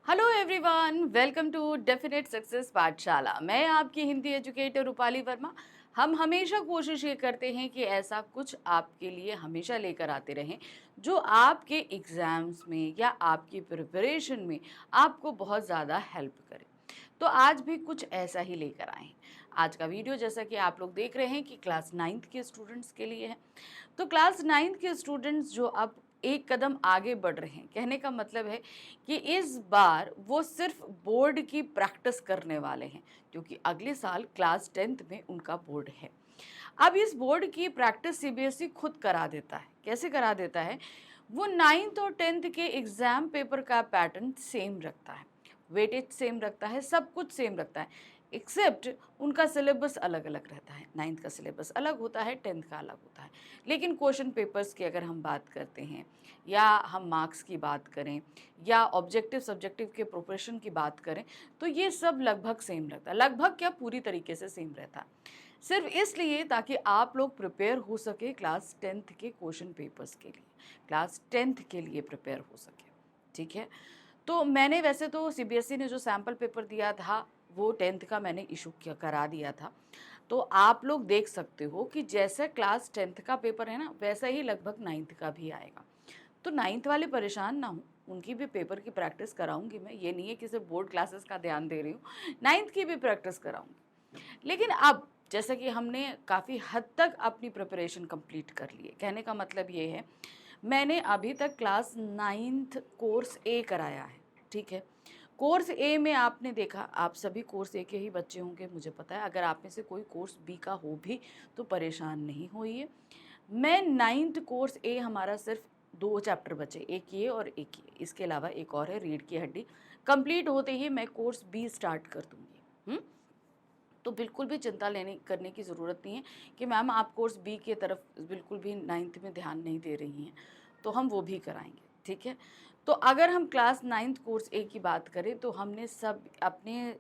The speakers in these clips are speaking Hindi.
Hello everyone, welcome to definite success पाठशाला। मैं आपकी हिंदी एजुकेटर रूपाली वर्मा। हम हमेशा कोशिश ये करते हैं कि ऐसा कुछ आपके लिए हमेशा लेकर आते रहें जो आपके एग्ज़ाम्स में या आपकी प्रिपरेशन में आपको बहुत ज़्यादा हेल्प करे। तो आज भी कुछ ऐसा ही लेकर आए हैं। आज का वीडियो जैसा कि आप लोग देख रहे हैं कि क्लास 9th के स्टूडेंट्स के लिए है। तो क्लास 9th के स्टूडेंट्स जो अब एक कदम आगे बढ़ रहे हैं, कहने का मतलब है कि इस बार वो सिर्फ बोर्ड की प्रैक्टिस करने वाले हैं, क्योंकि अगले साल क्लास 10th में उनका बोर्ड है। अब इस बोर्ड की प्रैक्टिस सीबीएसई खुद करा देता है। कैसे करा देता है? वो 9th और 10th के एग्जाम पेपर का पैटर्न सेम रखता है, वेटेज सेम रखता है, सब कुछ सेम रखता है, एक्सेप्ट उनका सिलेबस अलग अलग रहता है। 9th का सिलेबस अलग होता है, 10th का अलग होता है। लेकिन क्वेश्चन पेपर्स की अगर हम बात करते हैं या हम मार्क्स की बात करें या ऑब्जेक्टिव सब्जेक्टिव के प्रोपोर्शन की बात करें, तो ये सब लगभग सेम रहता है। लगभग क्या, पूरी तरीके से सेम रहता है। सिर्फ इसलिए ताकि आप लोग प्रिपेयर हो सके क्लास 10th के क्वेश्चन पेपर्स के लिए, क्लास 10th के लिए प्रिपेयर हो सके। ठीक है। तो मैंने वैसे तो सीबीएसई ने जो सैम्पल पेपर दिया था वो 10th का मैंने इशू करा दिया था। तो आप लोग देख सकते हो कि जैसे क्लास 10th का पेपर है ना, वैसा ही लगभग 9th का भी आएगा। तो 9th वाले परेशान ना हो, उनकी भी पेपर की प्रैक्टिस कराऊंगी मैं। ये नहीं है कि सिर्फ बोर्ड क्लासेस का ध्यान दे रही हूँ, 9th की भी प्रैक्टिस कराऊंगी। लेकिन अब जैसा कि हमने काफ़ी हद तक अपनी प्रिपरेशन कंप्लीट कर ली है, कहने का मतलब ये है मैंने अभी तक क्लास 9th कोर्स ए कराया है। ठीक है। कोर्स ए में आपने देखा, आप सभी कोर्स ए के ही बच्चे होंगे, मुझे पता है। अगर आप में से कोई कोर्स बी का हो भी तो परेशान नहीं होइए। मैं 9th कोर्स ए, हमारा सिर्फ 2 चैप्टर बचे, एक ये और एक ये, इसके अलावा एक और है रीढ़ की हड्डी। कंप्लीट होते ही मैं कोर्स बी स्टार्ट कर दूंगी। तो बिल्कुल भी चिंता लेने करने की ज़रूरत नहीं है कि मैम आप कोर्स बी की तरफ बिल्कुल भी 9th में ध्यान नहीं दे रही हैं, तो हम वो भी कराएंगे। ठीक है। तो अगर हम क्लास 9th कोर्स ए की बात करें तो हमने सब अपने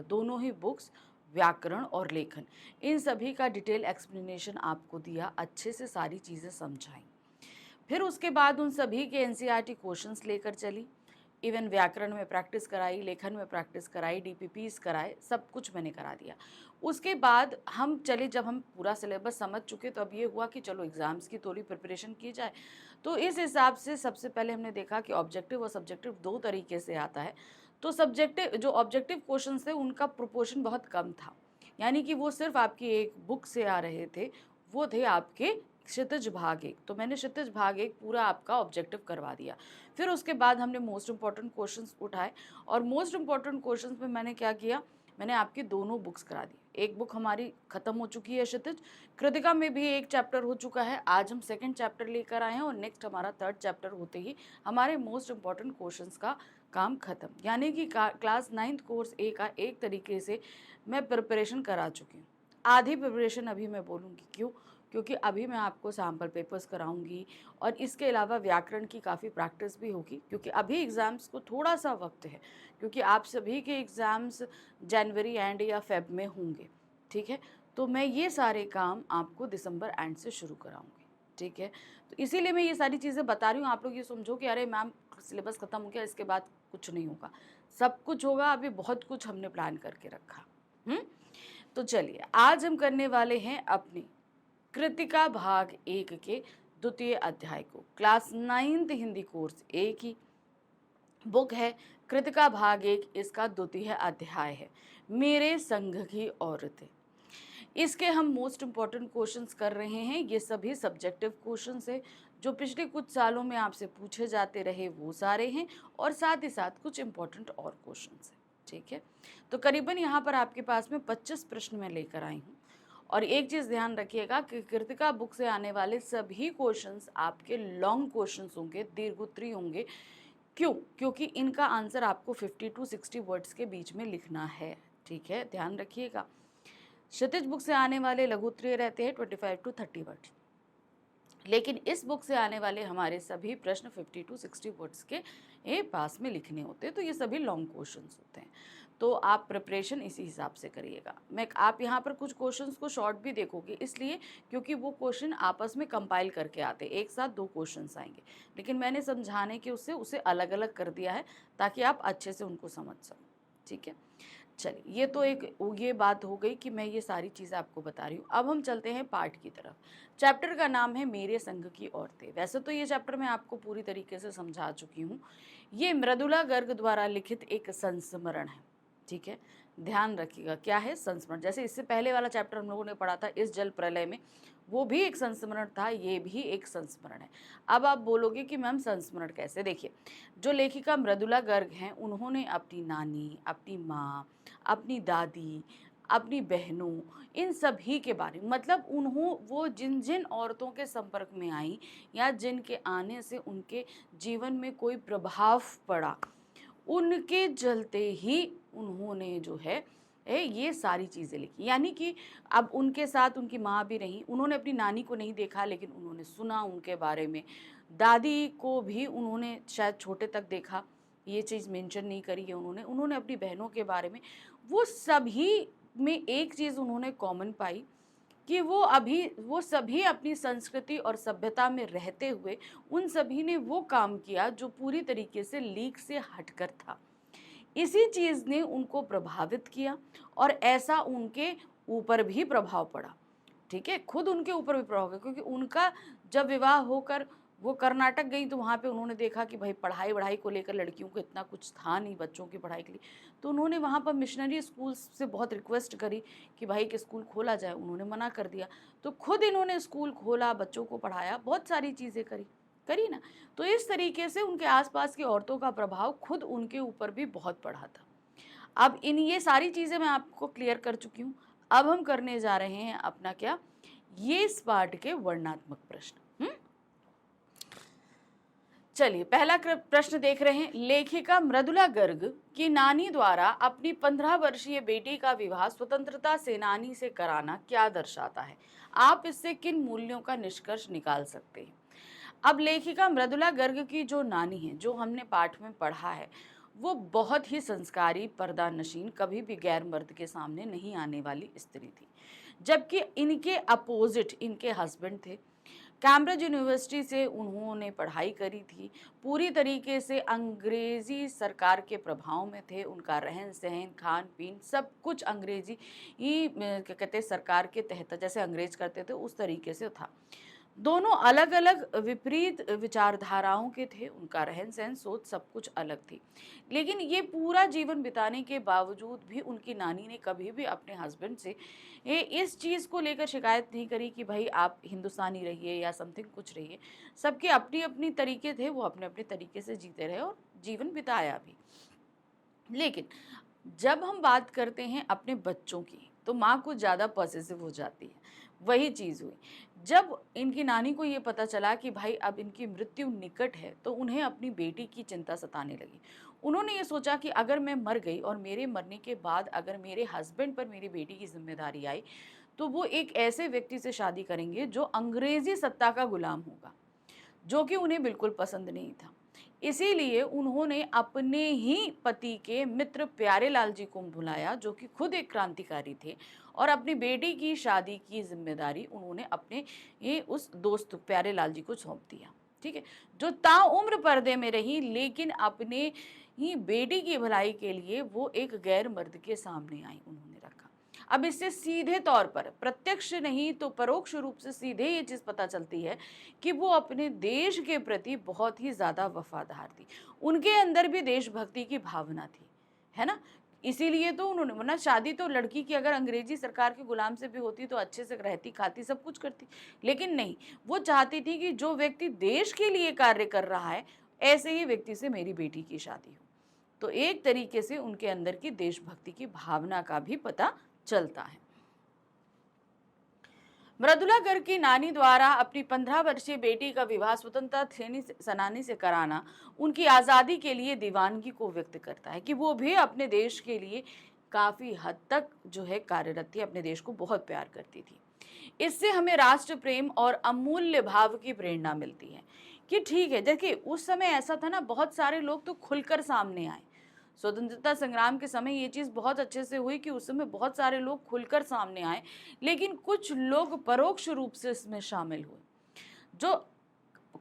दोनों ही बुक्स, व्याकरण और लेखन, इन सभी का डिटेल एक्सप्लेनेशन आपको दिया, अच्छे से सारी चीज़ें समझाई। फिर उसके बाद उन सभी के एनसीईआरटी क्वेश्चंस लेकर चली। इवन व्याकरण में प्रैक्टिस कराई, लेखन में प्रैक्टिस कराई, डीपीपीस कराए, सब कुछ मैंने करा दिया। उसके बाद हम चले, जब हम पूरा सिलेबस समझ चुके तो अब ये हुआ कि चलो एग्ज़ाम्स की थोड़ी प्रिपरेशन की जाए। तो इस हिसाब से सबसे पहले हमने देखा कि ऑब्जेक्टिव और सब्जेक्टिव 2 तरीके से आता है। तो सब्जेक्टिव, जो ऑब्जेक्टिव क्वेश्चंस थे उनका प्रोपोर्शन बहुत कम था, यानी कि वो सिर्फ आपकी एक बुक से आ रहे थे। वो थे आपके क्षितिज भाग 1। तो मैंने क्षितिज भाग 1 पूरा आपका ऑब्जेक्टिव करवा दिया। फिर उसके बाद हमने मोस्ट इंपॉर्टेंट क्वेश्चंस उठाए, और मोस्ट इंपॉर्टेंट क्वेश्चंस में मैंने क्या किया, मैंने आपकी दोनों बुक्स करा दी। एक बुक हमारी खत्म हो चुकी है, क्षितिज। कृतिका में भी एक चैप्टर हो चुका है, आज हम सेकंड चैप्टर लेकर आए हैं, और नेक्स्ट हमारा थर्ड चैप्टर होते ही हमारे मोस्ट इंपॉर्टेंट क्वेश्चंस का काम खत्म। यानी कि क्लास 9th कोर्स ए का एक तरीके से मैं प्रिपरेशन करा चुकी हूँ। आधी प्रिपरेशन अभी मैं बोलूँगी क्यों, क्योंकि अभी मैं आपको सैम्पल पेपर्स कराऊंगी, और इसके अलावा व्याकरण की काफ़ी प्रैक्टिस भी होगी, क्योंकि अभी एग्ज़ाम्स को थोड़ा सा वक्त है, क्योंकि आप सभी के एग्ज़ाम्स जनवरी एंड या फेब में होंगे। ठीक है। तो मैं ये सारे काम आपको दिसंबर एंड से शुरू कराऊंगी। ठीक है। तो इसीलिए मैं ये सारी चीज़ें बता रही हूँ। आप लोग ये समझो कि अरे मैम सिलेबस ख़त्म हो गया, इसके बाद कुछ नहीं होगा। सब कुछ होगा, अभी बहुत कुछ हमने प्लान करके रखा। हम्म। तो चलिए, आज हम करने वाले हैं अपनी कृतिका भाग 1 के द्वितीय अध्याय को। क्लास 9th हिंदी कोर्स ए की बुक है कृतिका भाग 1, इसका द्वितीय अध्याय है मेरे संग की औरतें। इसके हम मोस्ट इम्पॉर्टेंट क्वेश्चंस कर रहे हैं। ये सभी सब्जेक्टिव क्वेश्चंस है जो पिछले कुछ सालों में आपसे पूछे जाते रहे, वो सारे हैं, और साथ ही साथ कुछ इम्पॉर्टेंट और क्वेश्चंस हैं। ठीक है। तो करीबन यहाँ पर आपके पास में 25 प्रश्न मैं लेकर आई हूँ। और एक चीज़ ध्यान रखिएगा कि कृतिका बुक से आने वाले सभी क्वेश्चंस आपके लॉन्ग क्वेश्चंस होंगे, दीर्घोत्तरीय होंगे। क्यों? क्योंकि इनका आंसर आपको 50 to 60 वर्ड्स के बीच में लिखना है। ठीक है, ध्यान रखिएगा। क्षितिज बुक से आने वाले लघु उत्तरीय रहते हैं 25 to 30 वर्ड्स। लेकिन इस बुक से आने वाले हमारे सभी प्रश्न 50 to 60 वर्ड्स के पास में लिखने होते हैं, तो ये सभी लॉन्ग क्वेश्चंस होते हैं। तो आप प्रिपरेशन इसी हिसाब से करिएगा। आप यहाँ पर कुछ क्वेश्चंस को शॉर्ट भी देखोगे, इसलिए क्योंकि वो क्वेश्चन आपस में कंपाइल करके आते हैं, एक साथ 2 क्वेश्चंस आएंगे, लेकिन मैंने समझाने के उससे उसे अलग अलग कर दिया है ताकि आप अच्छे से उनको समझ सको। ठीक है, चलिए, ये तो ये बात हो गई कि मैं ये सारी चीज़ें आपको बता रही हूँ। अब हम चलते हैं पार्ट की तरफ। चैप्टर का नाम है मेरे संग की औरतें। वैसे तो ये चैप्टर मैं आपको पूरी तरीके से समझा चुकी हूँ। ये मृदुला गर्ग द्वारा लिखित एक संस्मरण है। ठीक है, ध्यान रखिएगा क्या है संस्मरण। जैसे इससे पहले वाला चैप्टर हम लोगों ने पढ़ा था इस जल प्रलय में, वो भी एक संस्मरण था, ये भी एक संस्मरण है। अब आप बोलोगे कि मैम संस्मरण कैसे? देखिए, जो लेखिका मृदुला गर्ग हैं, उन्होंने अपनी नानी, अपनी माँ, अपनी दादी, अपनी बहनों, इन सभी के बारे में, मतलब वो जिन जिन औरतों के संपर्क में आई या जिनके आने से उनके जीवन में कोई प्रभाव पड़ा, उनके चलते ही उन्होंने जो है ये सारी चीज़ें लिखी। यानी कि अब उनके साथ उनकी माँ भी रहीं, उन्होंने अपनी नानी को नहीं देखा लेकिन उन्होंने सुना उनके बारे में, दादी को भी उन्होंने शायद छोटे तक देखा, ये चीज़ मेंशन नहीं करी है उन्होंने अपनी बहनों के बारे में। वो सभी में एक चीज़ उन्होंने कॉमन पाई कि वो सभी अपनी संस्कृति और सभ्यता में रहते हुए उन सभी ने वो काम किया जो पूरी तरीके से लीक से हटकर था। इसी चीज़ ने उनको प्रभावित किया और ऐसा उनके ऊपर भी प्रभाव पड़ा। ठीक है, खुद उनके ऊपर भी प्रभाव है, क्योंकि उनका जब विवाह होकर वो कर्नाटक गई तो वहाँ पे उन्होंने देखा कि भाई पढ़ाई वढ़ाई को लेकर लड़कियों को इतना कुछ था नहीं, बच्चों की पढ़ाई के लिए। तो उन्होंने वहाँ पर मिशनरी स्कूल्स से बहुत रिक्वेस्ट करी कि भाई कि स्कूल खोला जाए, उन्होंने मना कर दिया। तो खुद इन्होंने स्कूल खोला, बच्चों को पढ़ाया, बहुत सारी चीज़ें करी ना। तो इस तरीके से उनके आसपास की औरतों का प्रभाव खुद उनके ऊपर भी बहुत पड़ा था। अब ये सारी चीज़ें मैं आपको क्लियर कर चुकी हूँ। अब हम करने जा रहे हैं अपना क्या, ये इस पार्ट के वर्णनात्मक प्रश्न। चलिए, पहला प्रश्न देख रहे हैं। लेखिका मृदुला गर्ग की नानी द्वारा अपनी 15 वर्षीय बेटी का विवाह स्वतंत्रता सेनानी से कराना क्या दर्शाता है? आप इससे किन मूल्यों का निष्कर्ष निकाल सकते हैं? अब लेखिका मृदुला गर्ग की जो नानी है, जो हमने पाठ में पढ़ा है, वो बहुत ही संस्कारी, पर्दानशीन, कभी भी गैर मर्द के सामने नहीं आने वाली स्त्री थी। जबकि इनके अपोजिट इनके हस्बैंड थे। कैम्ब्रिज यूनिवर्सिटी से उन्होंने पढ़ाई करी थी, पूरी तरीके से अंग्रेज़ी सरकार के प्रभाव में थे। उनका रहन सहन, खान पीन, सब कुछ अंग्रेज़ी ही क्या कहते हैं सरकार के तहत, जैसे अंग्रेज करते थे उस तरीके से था। दोनों अलग अलग विपरीत विचारधाराओं के थे, उनका रहन सहन, सोच सब कुछ अलग थी। लेकिन ये पूरा जीवन बिताने के बावजूद भी उनकी नानी ने कभी भी अपने हस्बैंड से इस चीज़ को लेकर शिकायत नहीं करी कि भाई आप हिंदुस्तानी रहिए या समथिंग कुछ रहिए। सबके अपनी अपनी तरीके थे, वो अपने अपने तरीके से जीते रहे और जीवन बिताया भी। लेकिन जब हम बात करते हैं अपने बच्चों की, तो माँ कुछ ज़्यादा पॉसेसिव हो जाती है। वही चीज़ हुई जब इनकी नानी को ये पता चला कि भाई अब इनकी मृत्यु निकट है, तो उन्हें अपनी बेटी की चिंता सताने लगी। उन्होंने ये सोचा कि अगर मैं मर गई और मेरे मरने के बाद अगर मेरे हस्बैंड पर मेरी बेटी की जिम्मेदारी आई, तो वो एक ऐसे व्यक्ति से शादी करेंगे जो अंग्रेजी सत्ता का गुलाम होगा, जो कि उन्हें बिल्कुल पसंद नहीं था। इसीलिए उन्होंने अपने ही पति के मित्र प्यारेलाल जी को बुलाया, जो कि खुद एक क्रांतिकारी थे, और अपनी बेटी की शादी की जिम्मेदारी उन्होंने अपने ये उस दोस्त प्यारेलाल जी को सौंप दिया। ठीक है, जो ताउम्र पर्दे में रही, लेकिन अपने ही बेटी की भलाई के लिए वो एक गैर मर्द के सामने आई, उन्होंने रखा। अब इससे सीधे तौर पर, प्रत्यक्ष नहीं तो परोक्ष रूप से सीधे ये चीज़ पता चलती है कि वो अपने देश के प्रति बहुत ही ज़्यादा वफादार थी। उनके अंदर भी देशभक्ति की भावना थी, है ना? इसीलिए तो उन्होंने, वरना शादी तो लड़की की अगर अंग्रेजी सरकार के गुलाम से भी होती तो अच्छे से रहती, खाती, सब कुछ करती। लेकिन नहीं, वो चाहती थी कि जो व्यक्ति देश के लिए कार्य कर रहा है, ऐसे ही व्यक्ति से मेरी बेटी की शादी हो। तो एक तरीके से उनके अंदर की देशभक्ति की भावना का भी पता चलता है। मृदुला गर्ग की नानी द्वारा अपनी 15 वर्षीय बेटी का विवाह स्वतंत्रता सेनानी से कराना उनकी आज़ादी के लिए दीवानगी को व्यक्त करता है कि वो भी अपने देश के लिए काफ़ी हद तक जो है कार्यरत थी, अपने देश को बहुत प्यार करती थी। इससे हमें राष्ट्र प्रेम और अमूल्य भाव की प्रेरणा मिलती है कि ठीक है। देखिए उस समय ऐसा था ना, बहुत सारे लोग तो खुलकर सामने आए। स्वतंत्रता संग्राम के समय ये चीज़ बहुत अच्छे से हुई कि उस समय बहुत सारे लोग खुलकर सामने आए, लेकिन कुछ लोग परोक्ष रूप से इसमें शामिल हुए, जो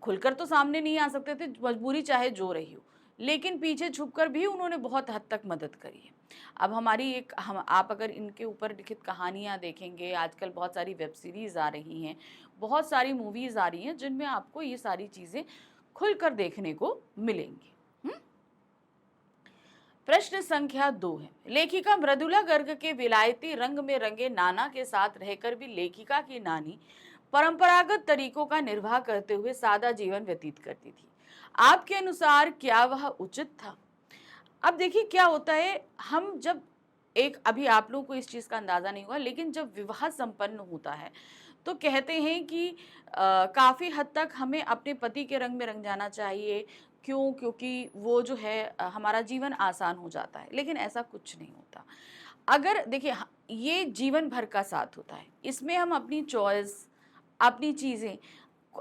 खुलकर तो सामने नहीं आ सकते थे, मजबूरी चाहे जो रही हो, लेकिन पीछे छुपकर भी उन्होंने बहुत हद तक मदद करी है। अब हमारी एक हम आप अगर इनके ऊपर लिखित कहानियाँ देखेंगे, आजकल बहुत सारी वेब सीरीज़ आ रही हैं, बहुत सारी मूवीज़ आ रही हैं, जिनमें आपको ये सारी चीज़ें खुलकर देखने को मिलेंगी। प्रश्न संख्या 2 है, लेखिका मृदुला गर्ग के विलायती रंग में रंगे नाना के साथ रहकर भी लेखिका की नानी परंपरागत तरीकों का निर्वाह करते हुए सादा जीवन व्यतीत करती थी। आपके अनुसार क्या वह उचित था? अब देखिए क्या होता है, हम जब एक अभी आप लोगों को इस चीज़ का अंदाज़ा नहीं हुआ, लेकिन जब विवाह संपन्न होता है तो कहते हैं कि काफ़ी हद तक हमें अपने पति के रंग में रंग जाना चाहिए। क्यों? क्योंकि वो जो है हमारा जीवन आसान हो जाता है, लेकिन ऐसा कुछ नहीं होता। अगर देखिए ये जीवन भर का साथ होता है, इसमें हम अपनी चॉइस, अपनी चीज़ें,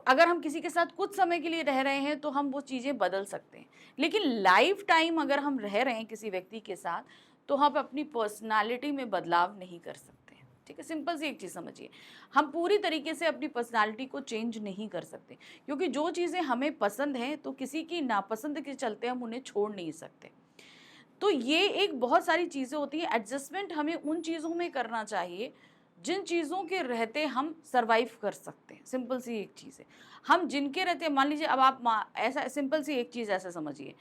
अगर हम किसी के साथ कुछ समय के लिए रह रहे हैं तो हम वो चीज़ें बदल सकते हैं, लेकिन लाइफ टाइम अगर हम रह रहे हैं किसी व्यक्ति के साथ तो हम अपनी पर्सनालिटी में बदलाव नहीं कर सकते हैं। ठीक है, सिंपल सी एक चीज़ समझिए, हम पूरी तरीके से अपनी पर्सनालिटी को चेंज नहीं कर सकते, क्योंकि जो चीज़ें हमें पसंद हैं तो किसी की नापसंद के चलते हम उन्हें छोड़ नहीं सकते। तो ये एक बहुत सारी चीज़ें होती हैं, एडजस्टमेंट हमें उन चीज़ों में करना चाहिए जिन चीज़ों के रहते हम सर्वाइव कर सकते हैं। सिंपल सी एक चीज़ है, हम जिनके रहते, मान लीजिए अब आप ऐसा सिंपल सी एक चीज़ ऐसे समझिए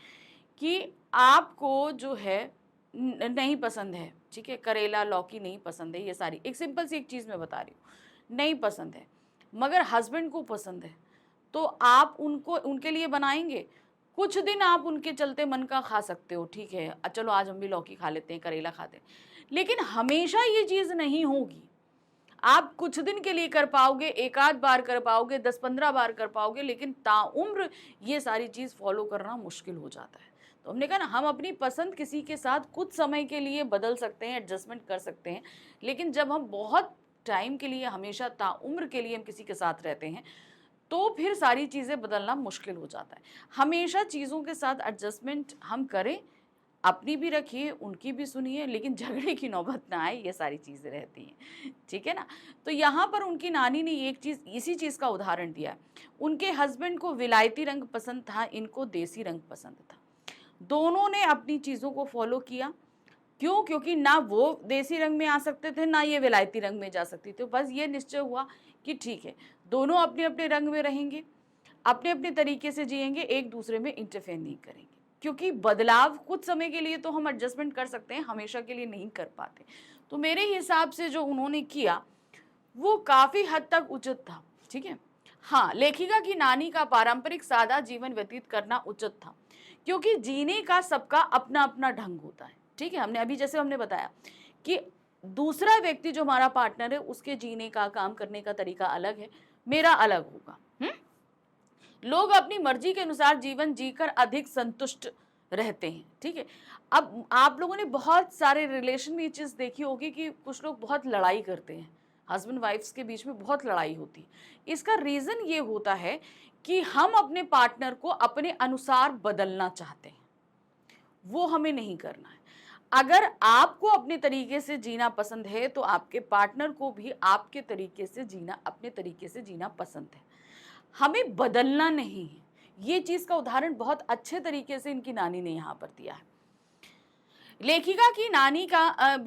कि आपको जो है नहीं पसंद है, ठीक है, करेला लौकी नहीं पसंद है, ये सारी एक सिंपल सी एक चीज़ मैं बता रही हूँ, नहीं पसंद है, मगर हस्बैंड को पसंद है, तो आप उनको उनके लिए बनाएंगे। कुछ दिन आप उनके चलते मन का खा सकते हो, ठीक है, चलो आज हम भी लौकी खा लेते हैं, करेला खाते हैं, लेकिन हमेशा ये चीज़ नहीं होगी। आप कुछ दिन के लिए कर पाओगे, एक आध बार कर पाओगे, 10-15 बार कर पाओगे, लेकिन ताउम्र ये सारी चीज़ फॉलो करना मुश्किल हो जाता है। तो हमने कहा ना, हम अपनी पसंद किसी के साथ कुछ समय के लिए बदल सकते हैं, एडजस्टमेंट कर सकते हैं, लेकिन जब हम बहुत टाइम के लिए, हमेशा ताउम्र के लिए हम किसी के साथ रहते हैं तो फिर सारी चीज़ें बदलना मुश्किल हो जाता है। हमेशा चीज़ों के साथ एडजस्टमेंट हम करें, अपनी भी रखिए, उनकी भी सुनिए, लेकिन झगड़े की नौबत ना आए, ये सारी चीज़ें रहती हैं, ठीक है ना? तो यहाँ पर उनकी नानी ने एक चीज़, इसी चीज़ का उदाहरण दिया है। उनके हस्बैंड को विलायती रंग पसंद था, इनको देसी रंग पसंद था। दोनों ने अपनी चीज़ों को फॉलो किया। क्यों? क्योंकि ना वो देसी रंग में आ सकते थे, ना ये विलायती रंग में जा सकती थी। बस ये निश्चय हुआ कि ठीक है, दोनों अपने-अपने रंग में रहेंगे, अपने-अपने तरीके से जिएँगे, एक-दूसरे में इंटरफेयर नहीं करेंगे। क्योंकि बदलाव कुछ समय के लिए तो हम एडजस्टमेंट कर सकते हैं, हमेशा के लिए नहीं कर पाते। तो मेरे हिसाब से जो उन्होंने किया, वो काफ़ी हद तक उचित था, ठीक है? हाँ, लेखिका की नानी का पारंपरिक सादा जीवन व्यतीत करना उचित था, क्योंकि जीने का सबका अपना-अपना ढंग होता है, ठीक है? हमने बताया कि दूसरा व्यक्ति जो हमारा पार्टनर है, उसके जीने का, काम करने का तरीका अलग है, मेरा अलग होगा। लोग अपनी मर्जी के अनुसार जीवन जीकर अधिक संतुष्ट रहते हैं, ठीक है? अब आप लोगों ने बहुत सारे रिलेशन में ये चीज़ देखी होगी कि कुछ लोग बहुत लड़ाई करते हैं, हस्बैंड वाइफ्स के बीच में बहुत लड़ाई होती है। इसका रीज़न ये होता है कि हम अपने पार्टनर को अपने अनुसार बदलना चाहते हैं, वो हमें नहीं करना है। अगर आपको अपने तरीके से जीना पसंद है तो आपके पार्टनर को भी आपके तरीके से जीना, अपने तरीके से जीना पसंद है, हमें बदलना नहीं है। ये चीज़ का उदाहरण बहुत अच्छे तरीके से इनकी नानी ने यहाँ पर दिया है। लेखिका की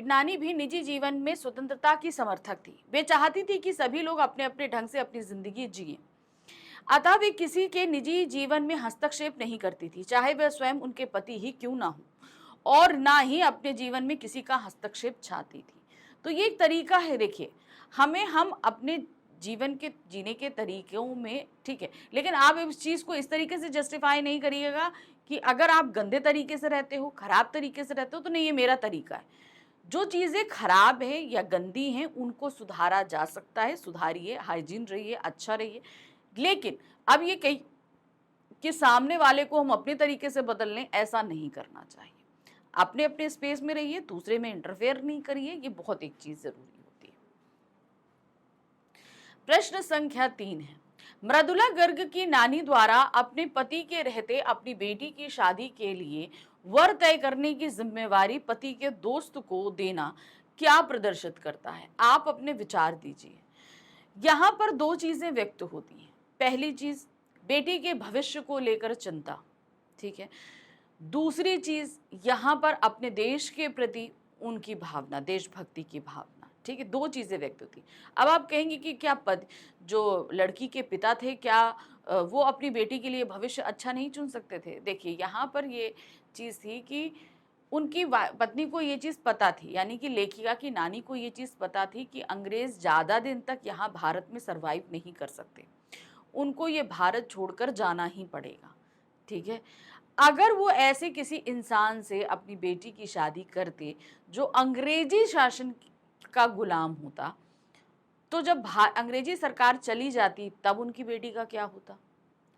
नानी भी निजी जीवन में स्वतंत्रता की समर्थक थी। वे चाहती थी कि सभी लोग अपने-अपने ढंग से अपनी ज़िंदगी जिएँ। अतः वे किसी के निजी जीवन में हस्तक्षेप नहीं करती थी, चाहे वह स्वयं उनके पति ही क्यों ना हो, और ना ही अपने जीवन में किसी का हस्तक्षेप चाहती थी। तो ये एक तरीका है, देखिए, हम अपने जीवन के जीने के तरीकों में, ठीक है, लेकिन आप इस चीज़ को इस तरीके से जस्टिफाई नहीं करिएगा कि अगर आप गंदे तरीके से रहते हो, खराब तरीके से रहते हो, तो नहीं ये मेरा तरीका है। जो चीज़ें खराब है या गंदी हैं उनको सुधारा जा सकता है, सुधारिए, हाइजीन रहिए, अच्छा रहिए। लेकिन अब ये कहीं कि सामने वाले को हम अपने तरीके से बदल लें, ऐसा नहीं करना चाहिए। अपने-अपने स्पेस में रहिए, दूसरे में इंटरफेयर नहीं करिए, ये बहुत एक चीज़ ज़रूरी होती है। प्रश्न संख्या 3 है, मृदुला गर्ग की नानी द्वारा अपने पति के रहते अपनी बेटी की शादी के लिए वर तय करने की जिम्मेवारी पति के दोस्त को देना क्या प्रदर्शित करता है? आप अपने विचार दीजिए। यहाँ पर दो चीजें व्यक्त होती हैं। पहली चीज, बेटी के भविष्य को लेकर चिंता, ठीक है। दूसरी चीज, यहाँ पर अपने देश के प्रति उनकी भावना, देशभक्ति की भावना, ठीक है। दो चीजें व्यक्त होती। अब आप कहेंगे कि क्या पद जो लड़की के पिता थे, क्या वो अपनी बेटी के लिए भविष्य अच्छा नहीं चुन सकते थे? देखिए, यहाँ पर ये चीज थी कि उनकी पत्नी को ये चीज पता थी, यानी कि लेखिका की नानी को ये चीज पता थी कि अंग्रेज ज्यादा दिन तक यहाँ भारत में सरवाइव नहीं कर सकते, उनको ये भारत छोड़कर जाना ही पड़ेगा, ठीक है। अगर वो ऐसे किसी इंसान से अपनी बेटी की शादी करते जो अंग्रेजी शासन का गुलाम होता, तो जब अंग्रेजी सरकार चली जाती तब उनकी बेटी का क्या होता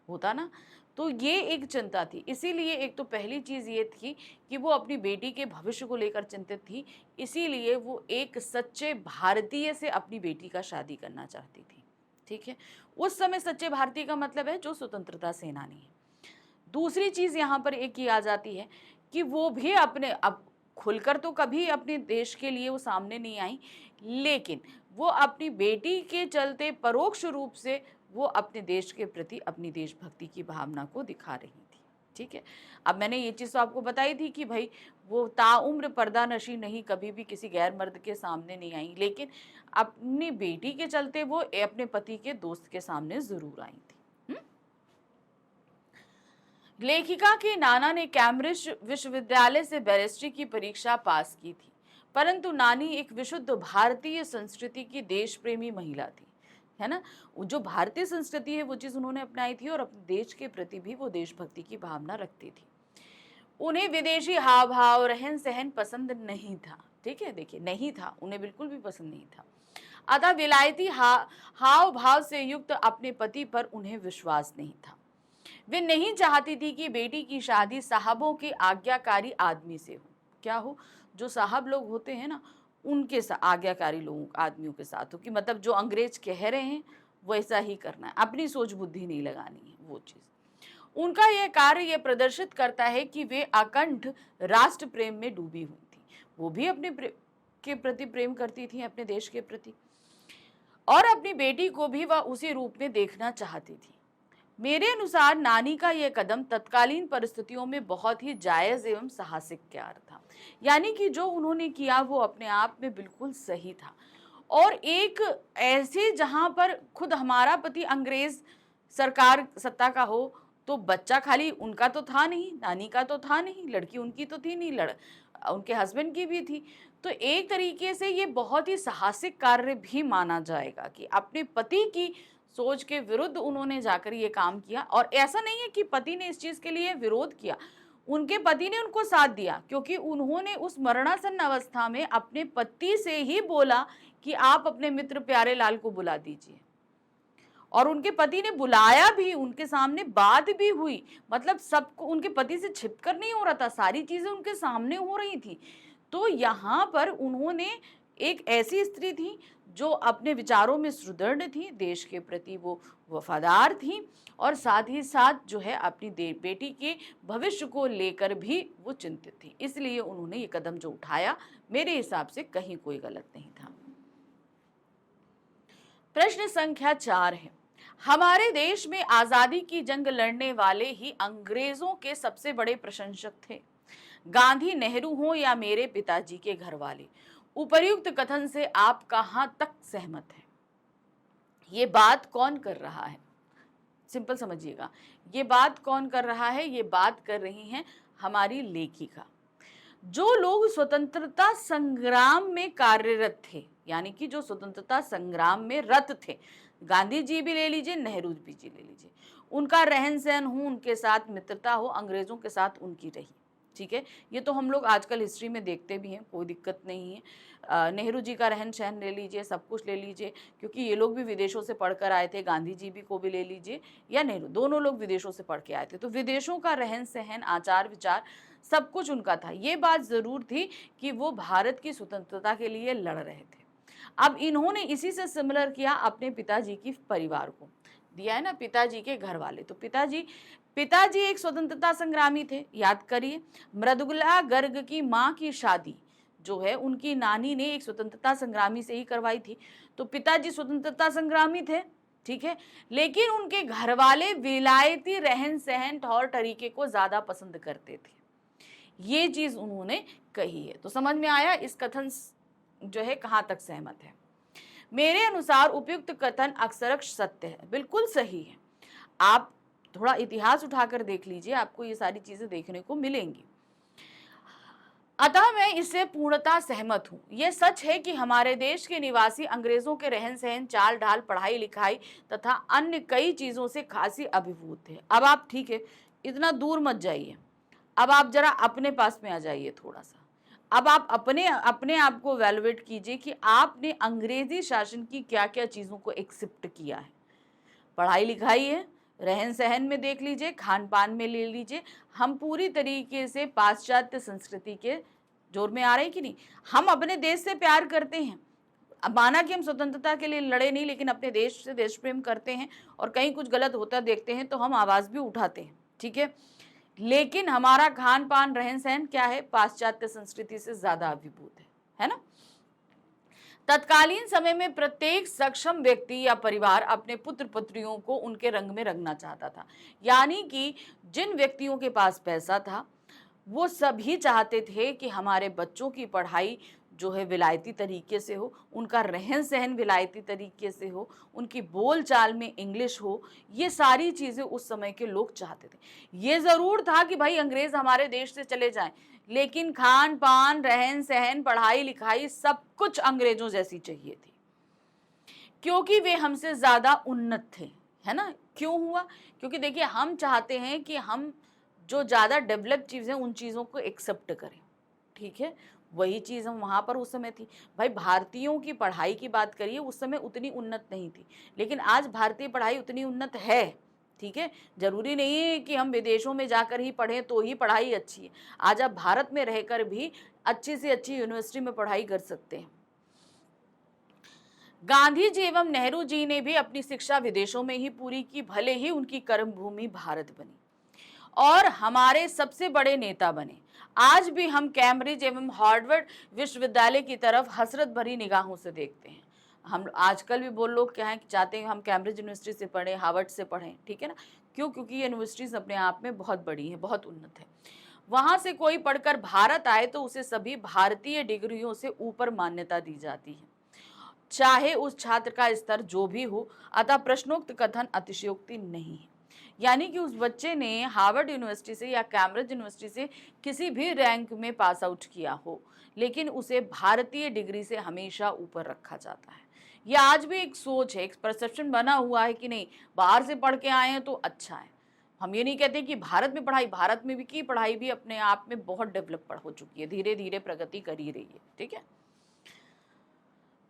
होता ना। तो ये एक चिंता थी। इसीलिए एक तो पहली चीज ये थी कि वो अपनी बेटी के भविष्य को लेकर चिंतित थी, इसीलिए वो एक सच्चे भारतीय से अपनी बेटी का शादी करना चाहती थी, ठीक है। उस समय सच्चे भारतीय का मतलब है जो स्वतंत्रता सेनानी है। दूसरी चीज यहाँ पर एक ये आ जाती है कि वो भी अपने, अब खुलकर तो कभी अपने देश के लिए वो सामने नहीं आई, लेकिन वो अपनी बेटी के चलते परोक्ष रूप से वो अपने देश के प्रति अपनी देशभक्ति की भावना को दिखा रही थी, ठीक है। अब मैंने ये चीज़ तो आपको बताई थी कि भाई वो ताउम्र पर्दा नशी नहीं, कभी भी किसी गैर मर्द के सामने नहीं आई, लेकिन अपनी बेटी के चलते वो अपने पति के दोस्त के सामने जरूर आई थी। लेखिका के नाना ने कैम्ब्रिज विश्वविद्यालय से बैरिस्ट्री की परीक्षा पास की थी, परंतु नानी एक विशुद्ध भारतीय संस्कृति की देश प्रेमी महिला थी, है ना। जो भारतीय संस्कृति है वो चीज उन्होंने अपनाई थी और अपने देश के प्रति भी वो देशभक्ति की भावना रखती थी। उन्हें विदेशी हाव भाव रहन सहन पसंद नहीं था, ठीक है। देखिए, नहीं था, उन्हें बिल्कुल भी पसंद नहीं था। अतः विलायती हाव भाव से युक्त अपने पति पर उन्हें विश्वास नहीं था। वे नहीं चाहती थी कि बेटी की शादी साहबों के आज्ञाकारी आदमी से हो। क्या हो? जो साहब लोग होते हैं ना, उनके आज्ञाकारी लोगों आदमियों के साथ हो, कि मतलब जो अंग्रेज कह रहे हैं वैसा ही करना है, अपनी सोच बुद्धि नहीं लगानी है, वो चीज। उनका यह कार्य यह प्रदर्शित करता है कि वे अकंठ राष्ट्र प्रेम में डूबी हुई थी। वो भी अपने के प्रति प्रेम करती थी, अपने देश के प्रति, और अपनी बेटी को भी वह उसी रूप में देखना चाहती थी। मेरे अनुसार नानी का यह कदम तत्कालीन परिस्थितियों में बहुत ही जायज एवं साहसिक कार्य था, यानी कि जो उन्होंने किया वो अपने आप में बिल्कुल सही था। और एक ऐसे जहां पर खुद हमारा पति अंग्रेज सरकार सत्ता का हो, तो बच्चा खाली उनका तो था नहीं, नानी का तो था नहीं, लड़की उनकी तो थी नहीं, उनके हस्बैंड की भी थी। तो एक तरीके से ये बहुत ही साहसिक कार्य भी माना जाएगा कि अपने पति की सोच के विरुद्ध उन्होंने जाकर ये काम किया। और ऐसा नहीं है कि पति ने इस चीज के लिए विरोध किया, उनके पति ने उनको साथ दिया, क्योंकि उन्होंने उस मरणासन्न अवस्था में अपने पति से ही बोला कि आप अपने मित्र प्यारे लाल को बुला दीजिए, और उनके पति ने बुलाया भी, उनके सामने बात भी हुई। मतलब सबको उनके पति से छिपकर नहीं हो रहा था, सारी चीजें उनके सामने हो रही थी। तो यहाँ पर उन्होंने, एक ऐसी स्त्री थी जो अपने विचारों में सुदृढ़ थी, देश के प्रति वो वफादार थी, और साथ ही साथ जो है अपनी बेटी के भविष्य को लेकर भी वो चिंतित थी। इसलिए उन्होंने ये कदम जो उठाया, मेरे हिसाब से कहीं कोई गलत नहीं था। प्रश्न संख्या 4 है, हमारे देश में आजादी की जंग लड़ने वाले ही अंग्रेजों के सबसे बड़े प्रशंसक थे, गांधी, नेहरू हो या मेरे पिताजी के घर वाले। उपर्युक्त कथन से आप कहां तक सहमत हैं? ये बात कौन कर रहा है? सिंपल समझिएगा, ये बात कौन कर रहा है? ये बात कर रही हैं हमारी लेखिका। जो लोग स्वतंत्रता संग्राम में कार्यरत थे, यानी कि जो स्वतंत्रता संग्राम में रत थे, गांधी जी भी ले लीजिए, नेहरू जी ले लीजिए, उनका रहन सहन हो, उनके साथ मित्रता हो, अंग्रेजों के साथ उनकी रही, ठीक है। ये तो हम लोग आजकल हिस्ट्री में देखते भी हैं, कोई दिक्कत नहीं है। नेहरू जी का रहन सहन ले लीजिए, सब कुछ ले लीजिए, क्योंकि ये लोग भी विदेशों से पढ़कर आए थे। गांधी जी भी को भी ले लीजिए या नेहरू, दोनों लोग विदेशों से पढ़ के आए थे। तो विदेशों का रहन सहन, आचार विचार, सब कुछ उनका था। ये बात जरूर थी कि वो भारत की स्वतंत्रता के लिए लड़ रहे थे। अब इन्होंने इसी से सिमिलर किया अपने पिताजी की परिवार को, दिया है ना पिताजी के घर वाले। तो पिताजी एक स्वतंत्रता संग्रामी थे, याद करिए। मृदुला गर्ग की माँ की शादी जो है उनकी नानी ने एक स्वतंत्रता संग्रामी से ही करवाई थी। तो पिताजी स्वतंत्रता संग्रामी थे, ठीक है, लेकिन उनके घर वाले विलायती रहन सहन और तरीके को ज्यादा पसंद करते थे। ये चीज उन्होंने कही है। तो समझ में आया इस कथन जो है कहां तक सहमत है। मेरे अनुसार उपयुक्त कथन अक्सर सत्य है, बिल्कुल सही है। आप थोड़ा इतिहास उठाकर देख लीजिए, आपको ये सारी चीजें देखने को मिलेंगी। अतः मैं इससे पूर्णतः सहमत हूं। यह सच है कि हमारे देश के निवासी अंग्रेजों के रहन सहन, चाल ढाल, पढ़ाई लिखाई तथा अन्य कई चीजों से खासी अभिभूत थे। अब आप ठीक है, इतना दूर मत जाइए, अब आप जरा अपने पास में आ जाइए थोड़ा सा। अब आप अपने आप को वैल्यूएट कीजिए कि आपने अंग्रेजी शासन की क्या क्या चीजों को एक्सेप्ट किया है। पढ़ाई लिखाई है, रहन सहन में देख लीजिए, खान पान में ले लीजिए, हम पूरी तरीके से पाश्चात्य संस्कृति के जोर में आ रहे हैं कि नहीं। हम अपने देश से प्यार करते हैं, अब माना कि हम स्वतंत्रता के लिए लड़े नहीं, लेकिन अपने देश से देश प्रेम करते हैं, और कहीं कुछ गलत होता देखते हैं तो हम आवाज भी उठाते हैं, ठीक है। लेकिन हमारा खान पान रहन सहन क्या है, पाश्चात्य संस्कृति से ज्यादा अभिभूत है ना। तत्कालीन समय में प्रत्येक सक्षम व्यक्ति या परिवार अपने पुत्र पुत्रियों को उनके रंग में रंगना चाहता था। यानी कि जिन व्यक्तियों के पास पैसा था वो सभी चाहते थे कि हमारे बच्चों की पढ़ाई जो है विलायती तरीके से हो, उनका रहन सहन विलायती तरीके से हो, उनकी बोल चाल में इंग्लिश हो। ये सारी चीजें उस समय के लोग चाहते थे। ये जरूर था कि भाई अंग्रेज हमारे देश से चले जाएं, लेकिन खान पान, रहन सहन, पढ़ाई लिखाई सब कुछ अंग्रेजों जैसी चाहिए थी, क्योंकि वे हमसे ज्यादा उन्नत थे, है ना। क्यों हुआ? क्योंकि देखिए हम चाहते हैं कि हम जो ज्यादा डेवलप चीजें उन चीजों को एक्सेप्ट करें, ठीक है। वही चीज हम वहां पर उस समय थी। भाई भारतीयों की पढ़ाई की बात करिए, उस समय उतनी उन्नत नहीं थी, लेकिन आज भारतीय पढ़ाई उतनी उन्नत है, ठीक है। जरूरी नहीं है कि हम विदेशों में जाकर ही पढ़ें तो ही पढ़ाई अच्छी है। आज आप भारत में रहकर भी अच्छी से अच्छी यूनिवर्सिटी में पढ़ाई कर सकते हैं। गांधी जी एवं नेहरू जी ने भी अपनी शिक्षा विदेशों में ही पूरी की, भले ही उनकी कर्म भूमि भारत बनी और हमारे सबसे बड़े नेता बने। आज भी हम कैम्ब्रिज एवं हार्वर्ड विश्वविद्यालय की तरफ हसरत भरी निगाहों से देखते हैं। हम आजकल भी बोल लोग क्या है कि चाहते हैं हम कैम्ब्रिज यूनिवर्सिटी से पढ़ें, हार्वर्ड से पढ़ें, ठीक है ना। क्यों? क्योंकि ये यूनिवर्सिटीज अपने आप में बहुत बड़ी है, बहुत उन्नत है। वहां से कोई पढ़कर भारत आए तो उसे सभी भारतीय डिग्रियों से ऊपर मान्यता दी जाती है, चाहे उस छात्र का स्तर जो भी हो। अतः प्रश्नोक्त कथन अतिशयोक्ति नहीं है। यानी कि उस बच्चे ने हार्वर्ड यूनिवर्सिटी से या कैम्ब्रिज यूनिवर्सिटी से किसी भी रैंक में पास आउट किया हो, लेकिन उसे भारतीय डिग्री से हमेशा ऊपर रखा जाता है। यह आज भी एक सोच है, एक परसेप्शन बना हुआ है कि नहीं बाहर से पढ़ के आए हैं तो अच्छा है। हम ये नहीं कहते कि भारत में पढ़ाई, भारत में भी की पढ़ाई भी अपने आप में बहुत डेवलप हो चुकी है, धीरे धीरे प्रगति कर ही रही है, ठीक है।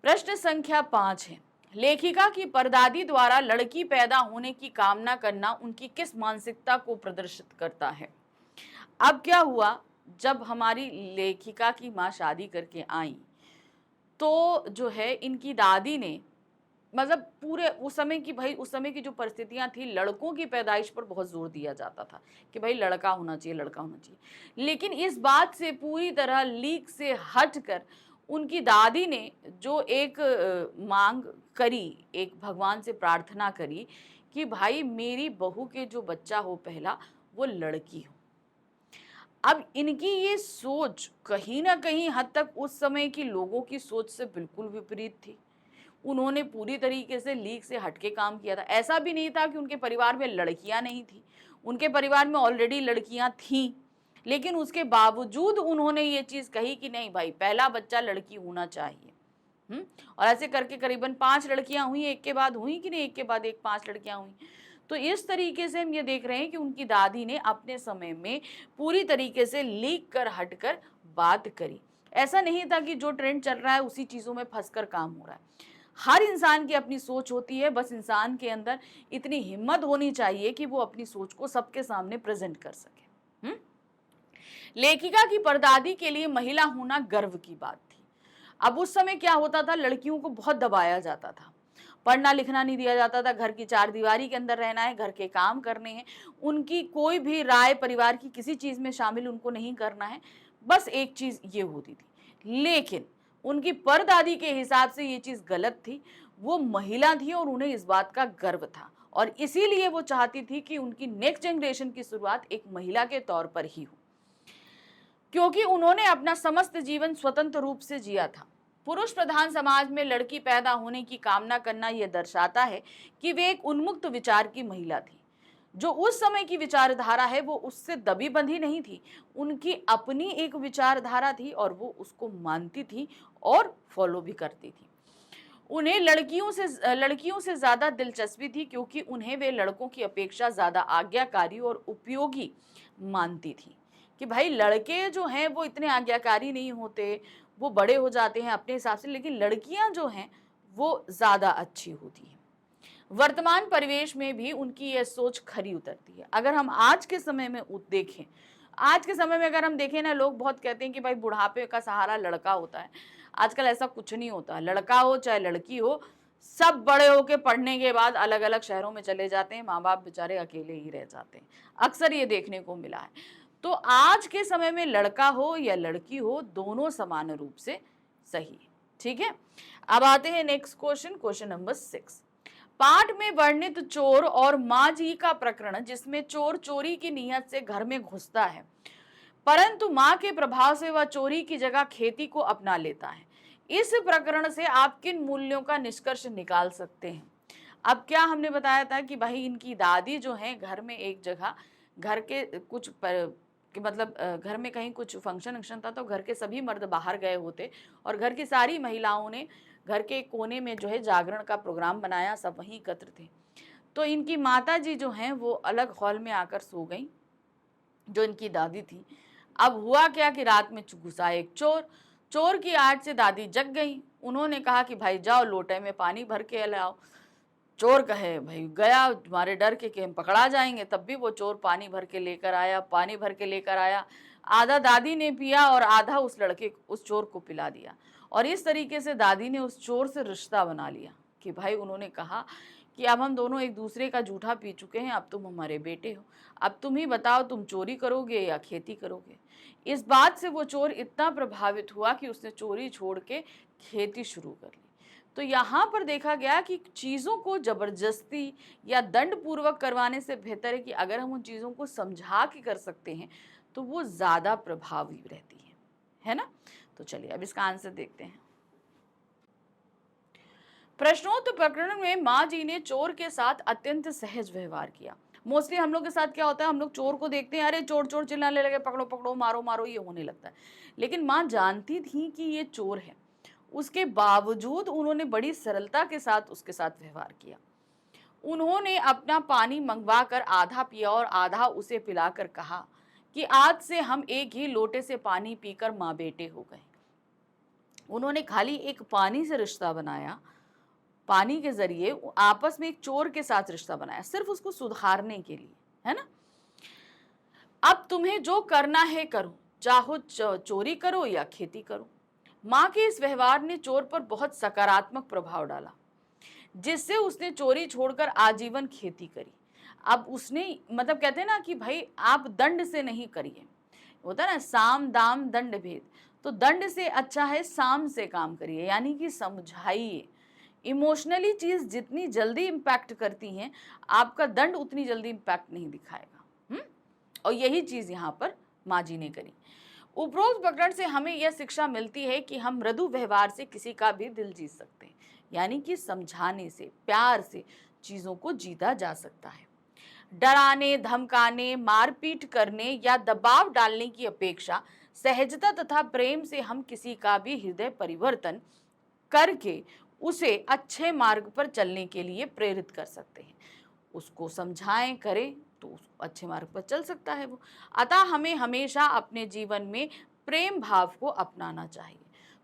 प्रश्न संख्या 5 है, लेखिका की परदादी द्वारा लड़की पैदा होने की कामना करना उनकी किस मानसिकता को प्रदर्शित करता है? अब क्या हुआ, जब हमारी लेखिका की माँ शादी करके आई तो जो है इनकी दादी ने, मतलब पूरे उस समय की, भाई उस समय की जो परिस्थितियां थी, लड़कों की पैदाइश पर बहुत जोर दिया जाता था कि भाई लड़का होना चाहिए, लड़का होना चाहिए। लेकिन इस बात से पूरी तरह लीक से हटकर उनकी दादी ने जो एक मांग करी, एक भगवान से प्रार्थना करी कि भाई मेरी बहू के जो बच्चा हो पहला वो लड़की हो। अब इनकी ये सोच कहीं ना कहीं हद तक उस समय की लोगों की सोच से बिल्कुल विपरीत थी। उन्होंने पूरी तरीके से लीक से हटके काम किया था। ऐसा भी नहीं था कि उनके परिवार में लड़कियां नहीं थी, उनके परिवार में ऑलरेडी लड़कियां थीं, लेकिन उसके बावजूद उन्होंने ये चीज कही कि नहीं भाई पहला बच्चा लड़की होना चाहिए। और ऐसे करके करीबन 5 लड़कियां हुई, एक के बाद हुई कि नहीं, एक के बाद एक 5 लड़कियां हुई। तो इस तरीके से हम ये देख रहे हैं कि उनकी दादी ने अपने समय में पूरी तरीके से लीक कर हटकर बात करी। ऐसा नहीं था कि जो ट्रेंड चल रहा है उसी चीजों में फंसकर काम हो रहा है। हर इंसान की अपनी सोच होती है, बस इंसान के अंदर इतनी हिम्मत होनी चाहिए कि वो अपनी सोच को सबके सामने प्रेजेंट कर सके। लेखिका की परदादी के लिए महिला होना गर्व की बात थी। अब उस समय क्या होता था, लड़कियों को बहुत दबाया जाता था, पढ़ना लिखना नहीं दिया जाता था, घर की चार दीवारी के अंदर रहना है, घर के काम करने हैं, उनकी कोई भी राय परिवार की किसी चीज में शामिल उनको नहीं करना है, बस एक चीज ये होती थी। लेकिन उनकी परदादी के हिसाब से ये चीज गलत थी, वो महिला थी और उन्हें इस बात का गर्व था, और इसीलिए वो चाहती थी कि उनकी नेक्स्ट जनरेशन की शुरुआत एक महिला के तौर पर ही हो, क्योंकि उन्होंने अपना समस्त जीवन स्वतंत्र रूप से जिया था। पुरुष प्रधान समाज में लड़की पैदा होने की कामना करना यह दर्शाता है कि वे एक उन्मुक्त विचार की महिला थी। जो उस समय की विचारधारा है वो उससे दबी बंधी नहीं थी, उनकी अपनी एक विचारधारा थी और वो उसको मानती थी और फॉलो भी करती थी। उन्हें लड़कियों से ज्यादा दिलचस्पी थी, क्योंकि उन्हें वे लड़कों की अपेक्षा ज्यादा आज्ञाकारी और उपयोगी मानती थी। कि भाई लड़के जो हैं वो इतने आज्ञाकारी नहीं होते, वो बड़े हो जाते हैं अपने हिसाब से, लेकिन लड़कियां जो हैं वो ज्यादा अच्छी होती हैं। वर्तमान परिवेश में भी उनकी यह सोच खरी उतरती है। अगर हम आज के समय में देखें, आज के समय में अगर हम देखें ना, लोग बहुत कहते हैं कि भाई बुढ़ापे का सहारा लड़का होता है। आजकल ऐसा कुछ नहीं होता, लड़का हो चाहे लड़की हो, सब बड़े होके पढ़ने के बाद अलग अलग शहरों में चले जाते हैं, माँ बाप बेचारे अकेले ही रह जाते हैं। अक्सर ये देखने को मिला है। तो आज के समय में लड़का हो या लड़की हो, दोनों समान रूप से सही है। ठीक है, अब आते हैं नेक्स्ट क्वेश्चन, क्वेश्चन नंबर 6। पाठ में वर्णित चोर और माँ जी का प्रकरण, जिसमें चोर चोरी की नीयत से घर में घुसता है, परंतु माँ के प्रभाव से वह चोरी की जगह खेती को अपना लेता है, इस प्रकरण से आप किन मूल्यों का निष्कर्ष निकाल सकते हैं? अब क्या हमने बताया था कि भाई इनकी दादी जो है, घर में एक जगह घर के कुछ कि मतलब घर में कहीं कुछ फंक्शन था, तो घर के सभी मर्द बाहर गए होते और घर की सारी महिलाओं ने घर के कोने में जो है जागरण का प्रोग्राम बनाया, सब वहीं एकत्र थे। तो इनकी माता जी जो हैं वो अलग हॉल में आकर सो गई, जो इनकी दादी थी। अब हुआ क्या कि रात में घुसा एक चोर। चोर की आड़ से दादी जग गई। उन्होंने कहा कि भाई जाओ लोटे में पानी भर के लाओ। चोर कहे भाई गया, तुम्हारे डर के कि हम पकड़ा जाएंगे, तब भी वो चोर पानी भर के लेकर आया। पानी भर के लेकर आया, आधा दादी ने पिया और आधा उस चोर को पिला दिया। और इस तरीके से दादी ने उस चोर से रिश्ता बना लिया कि भाई, उन्होंने कहा कि अब हम दोनों एक दूसरे का जूठा पी चुके हैं, अब तुम हमारे बेटे हो, अब तुम ही बताओ तुम चोरी करोगे या खेती करोगे। इस बात से वो चोर इतना प्रभावित हुआ कि उसने चोरी छोड़ के खेती शुरू कर ली। तो यहाँ पर देखा गया कि चीज़ों को जबरदस्ती या दंड पूर्वक करवाने से बेहतर है कि अगर हम उन चीज़ों को समझा के कर सकते हैं तो वो ज़्यादा प्रभावी रहती है ना। तो चलिए अब इसका आंसर देखते हैं। प्रश्नोत्तर प्रकरण में माँ जी ने चोर के साथ अत्यंत सहज व्यवहार किया। मोस्टली हम लोग के साथ क्या होता है, हम लोग चोर को देखते हैं, अरे चोर चोर चिल्लाने लगे, पकड़ो पकड़ो, मारो मारो, ये होने लगता है। लेकिन माँ जानती थी कि ये चोर है, उसके बावजूद उन्होंने बड़ी सरलता के साथ उसके साथ व्यवहार किया। उन्होंने अपना पानी मंगवा कर आधा पिया और आधा उसे पिलाकर कहा कि आज से हम एक ही लोटे से पानी पीकर माँ बेटे हो गए। उन्होंने खाली एक पानी से रिश्ता बनाया, पानी के जरिए आपस में एक चोर के साथ रिश्ता बनाया, सिर्फ उसको सुधारने के लिए, है ना। अब तुम्हें जो करना है करो, चाहो चोरी करो या खेती करो। माँ के इस व्यवहार ने चोर पर बहुत सकारात्मक प्रभाव डाला, जिससे उसने चोरी छोड़कर आजीवन खेती करी। अब उसने मतलब कहते हैं ना कि भाई आप दंड से नहीं करिए, होता है ना साम दाम दंड भेद, तो दंड से अच्छा है साम से काम करिए, यानी कि समझाइए। इमोशनली चीज जितनी जल्दी इंपैक्ट करती हैं, आपका दंड उतनी जल्दी इंपैक्ट नहीं दिखाएगा। और यही चीज यहाँ पर माँ जी ने करी। उपरोक्त प्रकरण से हमें यह शिक्षा मिलती है कि हम मृदु व्यवहार से किसी का भी दिल जीत सकते हैं, यानी कि समझाने से, प्यार से चीजों को जीता जा सकता है। डराने, धमकाने, मारपीट करने या दबाव डालने की अपेक्षा सहजता तथा प्रेम से हम किसी का भी हृदय परिवर्तन करके उसे अच्छे मार्ग पर चलने के लिए प्रेरित कर सकते हैं। उसको समझाएं, करें तो उसको अच्छे मार्ग पर चल सकता है वो। अतः हमें हमेशा अपने जीवन में प्रेम भाव को अपनाना चाहिए।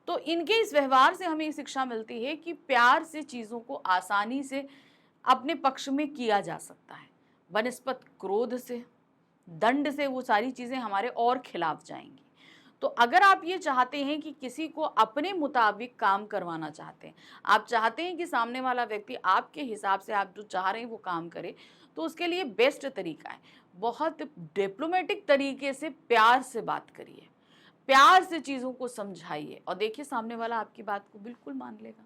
तो इनके इस व्यवहार से हमें शिक्षा मिलती है कि प्यार से चीज़ों को आसानी से अपने पक्ष में किया जा सकता है, बनस्पत क्रोध से, दंड से वो सारी चीज़ें हमारे और खिलाफ जाएंगी। तो अगर आप ये चाहते हैं कि किसी को अपने मुताबिक काम करवाना चाहते हैं, आप चाहते हैं कि सामने वाला व्यक्ति आपके हिसाब से आप जो चाह रहे हैं वो काम करे, तो उसके लिए बेस्ट तरीका है, बहुत डिप्लोमेटिक तरीके से प्यार से बात करिए, प्यार से चीज़ों को समझाइए और देखिए सामने वाला आपकी बात को बिल्कुल मान लेगा।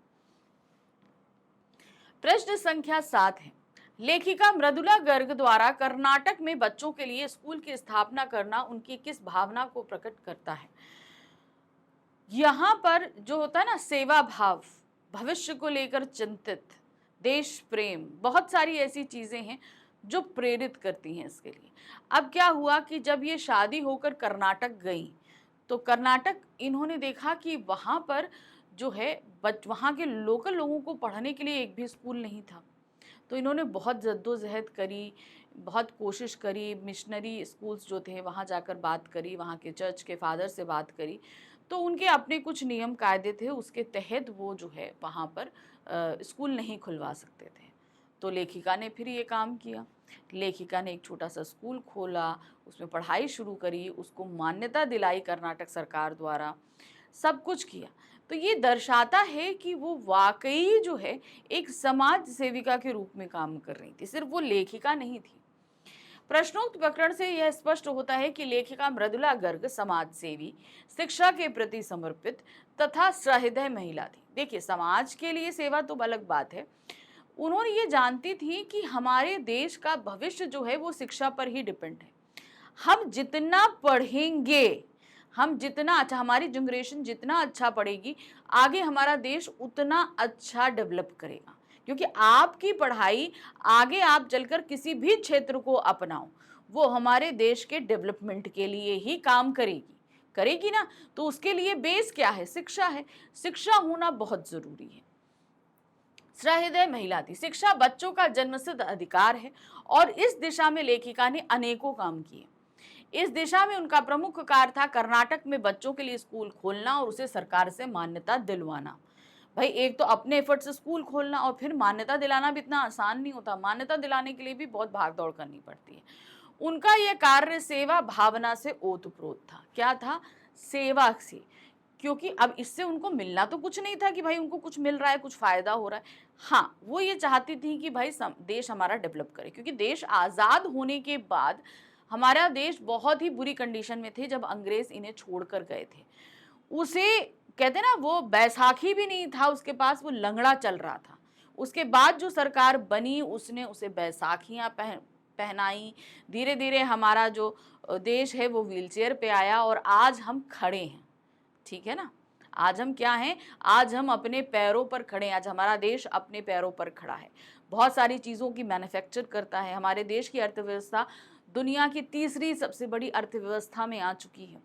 प्रश्न संख्या 7 है, लेखिका मृदुला गर्ग द्वारा कर्नाटक में बच्चों के लिए स्कूल की स्थापना करना उनकी किस भावना को प्रकट करता है? यहाँ पर जो होता है ना, सेवा भाव, भविष्य को लेकर चिंतित, देश प्रेम, बहुत सारी ऐसी चीजें हैं जो प्रेरित करती हैं इसके लिए। अब क्या हुआ कि जब ये शादी होकर कर्नाटक गई, तो कर्नाटक इन्होंने देखा कि वहाँ पर जो है वहाँ के लोकल लोगों को पढ़ने के लिए एक भी स्कूल नहीं था। तो इन्होंने बहुत जद्दोजहद करी, बहुत कोशिश करी, मिशनरी स्कूल्स जो थे वहाँ जाकर बात करी, वहाँ के चर्च के फादर से बात करी, तो उनके अपने कुछ नियम कायदे थे, उसके तहत वो जो है वहाँ पर स्कूल नहीं खुलवा सकते थे। तो लेखिका ने फिर ये काम किया, लेखिका ने एक छोटा सा स्कूल खोला, उसमें पढ़ाई शुरू करी, उसको मान्यता दिलाई कर्नाटक सरकार द्वारा, सब कुछ किया। तो ये दर्शाता है कि वो वाकई जो है एक समाज सेविका के रूप में काम कर रही थी, सिर्फ वो लेखिका नहीं थी। प्रश्नोक्त प्रकरण से यह स्पष्ट होता है कि लेखिका मृदुला गर्ग समाज सेवी, शिक्षा के प्रति समर्पित तथा सहृदय महिला थी। देखिए, समाज के लिए सेवा तो अलग बात है, उन्होंने ये जानती थी कि हमारे देश का भविष्य जो है वो शिक्षा पर ही डिपेंड है। हम जितना पढ़ेंगे, हम जितना अच्छा, हमारी जनरेशन जितना अच्छा पढ़ेगी, आगे हमारा देश उतना अच्छा डेवलप करेगा। क्योंकि आपकी पढ़ाई आगे आप चलकर किसी भी क्षेत्र को अपनाओ, वो हमारे देश के डेवलपमेंट के लिए ही काम करेगी, करेगी ना। तो उसके लिए बेस क्या है? शिक्षा है। शिक्षा होना बहुत जरूरी है। सहृदय महिला थी। शिक्षा बच्चों का जन्मसिद्ध अधिकार है और इस दिशा में लेखिका ने अनेकों काम किए। इस दिशा में उनका प्रमुख कार्य था कर्नाटक में बच्चों के लिए स्कूल खोलना और उसे सरकार से मान्यता दिलवाना। भाई, एक तो अपने एफर्ट से स्कूल खोलना और फिर मान्यता दिलाना भी इतना आसान नहीं होता। मान्यता दिलाने के लिए भी बहुत भाग दौड़ करनी पड़ती है। उनका यह कार्य सेवा भावना से ओतप्रोत था। क्या था? सेवा से। क्योंकि अब इससे उनको मिलना तो कुछ नहीं था कि भाई उनको कुछ मिल रहा है, कुछ फायदा हो रहा है। हाँ, वो ये चाहती थी कि भाई देश हमारा डेवलप करे, क्योंकि देश आज़ाद होने के बाद हमारा देश बहुत ही बुरी कंडीशन में थे जब अंग्रेज इन्हें छोड़कर गए थे। उसे कहते ना, वो बैसाखी भी नहीं था उसके पास, वो लंगड़ा चल रहा था। उसके बाद जो सरकार बनी उसने उसे बैसाखियां पहनाई। धीरे धीरे हमारा जो देश है वो व्हीलचेयर पे आया और आज हम खड़े हैं। ठीक है ना, आज हम क्या हैं? आज हम अपने पैरों पर खड़े हैं। आज हमारा देश अपने पैरों पर खड़ा है, बहुत सारी चीज़ों की मैन्युफैक्चर करता है। हमारे देश की अर्थव्यवस्था दुनिया की तीसरी सबसे बड़ी अर्थव्यवस्था में आ चुकी है।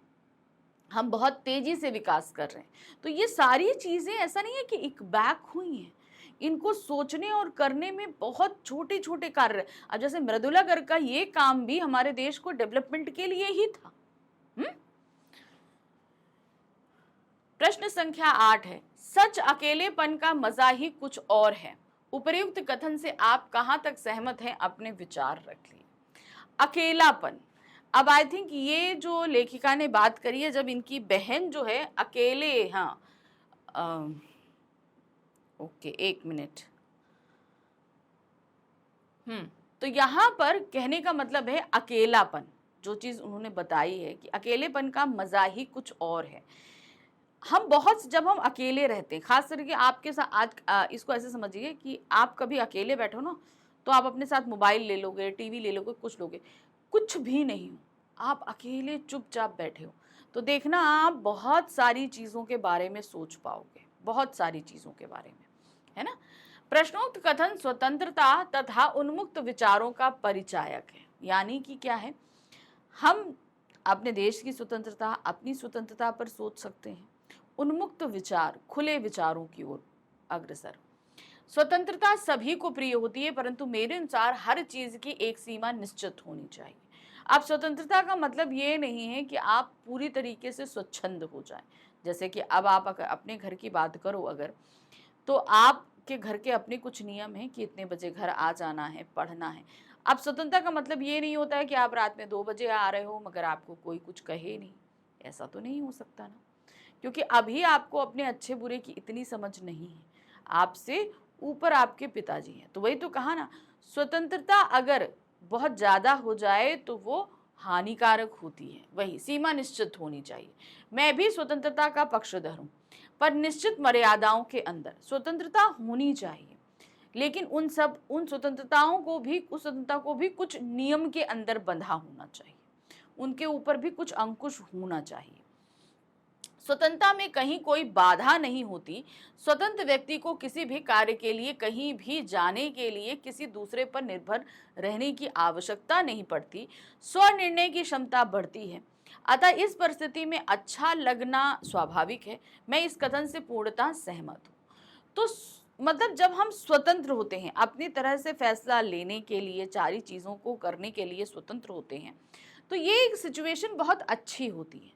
हम बहुत तेजी से विकास कर रहे हैं। तो ये सारी चीज़ें ऐसा नहीं है कि एक बैक हुई हैं, इनको सोचने और करने में बहुत छोटे छोटे कार्य। अब जैसे मृदुला गर्ग का ये काम भी हमारे देश को डेवलपमेंट के लिए ही था। प्रश्न संख्या 8 है, सच अकेलेपन का मजा ही कुछ और है। उपर्युक्त कथन से आप कहां तक सहमत हैं? अपने विचार रखिए। अकेलापन, अब आई थिंक ये जो लेखिका ने बात करी है, जब इनकी बहन जो है अकेले, हाँ, ओके, एक मिनट। तो यहाँ पर कहने का मतलब है अकेलापन, जो चीज उन्होंने बताई है कि अकेलेपन का मजा ही कुछ और है। हम बहुत, जब हम अकेले रहते हैं, खास करके आपके साथ आज इसको ऐसे समझिए कि आप कभी अकेले बैठो ना, तो आप अपने साथ मोबाइल ले लोगे, टीवी ले लोगे, कुछ लोगे, कुछ भी नहीं हो, आप अकेले चुपचाप बैठे हो, तो देखना आप बहुत सारी चीज़ों के बारे में सोच पाओगे, बहुत सारी चीज़ों के बारे में, है ना। प्रश्नोक्त कथन स्वतंत्रता तथा उन्मुक्त विचारों का परिचायक है। यानी कि क्या है? हम अपने देश की स्वतंत्रता, अपनी स्वतंत्रता पर सोच सकते हैं, उन्मुक्त विचार, खुले विचारों की ओर अग्रसर। स्वतंत्रता सभी को प्रिय होती है, परंतु मेरे अनुसार हर चीज की एक सीमा निश्चित होनी चाहिए। अब स्वतंत्रता का मतलब ये नहीं है कि आप पूरी तरीके से स्वच्छंद हो जाएं। जैसे कि अब आप अपने घर की बात करो अगर, तो आपके घर के अपने कुछ नियम हैं कि इतने बजे घर आ जाना है, पढ़ना है। अब स्वतंत्रता का मतलब ये नहीं होता है कि आप रात में 2 बजे आ रहे हो मगर आपको कोई कुछ कहे नहीं, ऐसा तो नहीं हो सकता ना, क्योंकि अभी आपको अपने अच्छे बुरे की इतनी समझ नहीं है, आपसे ऊपर आपके पिताजी हैं। तो वही तो कहा ना, स्वतंत्रता अगर बहुत ज़्यादा हो जाए तो वो हानिकारक होती है, वही सीमा निश्चित होनी चाहिए। मैं भी स्वतंत्रता का पक्षधर हूँ, पर निश्चित मर्यादाओं के अंदर स्वतंत्रता होनी चाहिए। लेकिन उन स्वतंत्रताओं को भी, उस स्वतंत्रता को भी कुछ नियम के अंदर बंधा होना चाहिए, उनके ऊपर भी कुछ अंकुश होना चाहिए। स्वतंत्रता में कहीं कोई बाधा नहीं होती। स्वतंत्र व्यक्ति को किसी भी कार्य के लिए, कहीं भी जाने के लिए किसी दूसरे पर निर्भर रहने की आवश्यकता नहीं पड़ती। स्वनिर्णय की क्षमता बढ़ती है। अतः इस परिस्थिति में अच्छा लगना स्वाभाविक है। मैं इस कथन से पूर्णतः सहमत हूँ। तो मतलब जब हम स्वतंत्र होते हैं, अपनी तरह से फैसला लेने के लिए, सारी चीज़ों को करने के लिए स्वतंत्र होते हैं, तो ये एक सिचुएशन बहुत अच्छी होती है।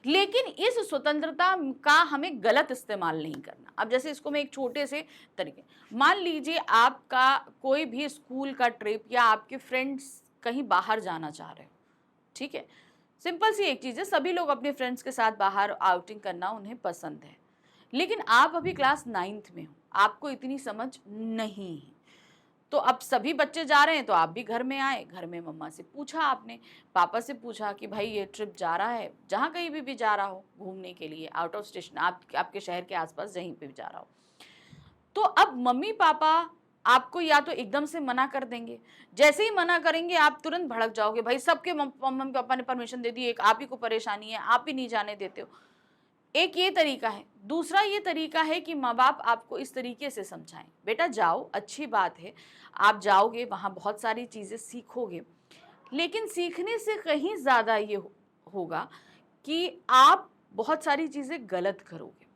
लेकिन इस स्वतंत्रता का हमें गलत इस्तेमाल नहीं करना। अब जैसे इसको मैं एक छोटे से तरीके, मान लीजिए आपका कोई भी स्कूल का ट्रिप या आपके फ्रेंड्स कहीं बाहर जाना चाह रहे हो, ठीक है, सिंपल सी एक चीज़ है, सभी लोग अपने फ्रेंड्स के साथ बाहर आउटिंग करना उन्हें पसंद है। लेकिन आप अभी क्लास 9th में हो, आपको इतनी समझ नहीं है, तो अब सभी बच्चे जा रहे हैं तो आप भी घर में आए, घर में मम्मा से पूछा, आपने पापा से पूछा कि भाई ये ट्रिप जा रहा है, जहाँ कहीं भी जा रहा हो घूमने के लिए, आउट ऑफ स्टेशन, आपके शहर के आसपास जहीं पे भी जा रहा हो, तो अब मम्मी पापा आपको या तो एकदम से मना कर देंगे, जैसे ही मना करेंगे आप तुरंत भड़क जाओगे, भाई सबके मम्मी पापा ने परमिशन दे दी, एक आप ही को परेशानी है, आप ही नहीं जाने देते हो। एक ये तरीका है। दूसरा ये तरीका है कि माँ बाप आपको इस तरीके से समझाएं, बेटा जाओ, अच्छी बात है, आप जाओगे वहाँ बहुत सारी चीज़ें सीखोगे, लेकिन सीखने से कहीं ज़्यादा ये होगा कि आप बहुत सारी चीज़ें गलत करोगे,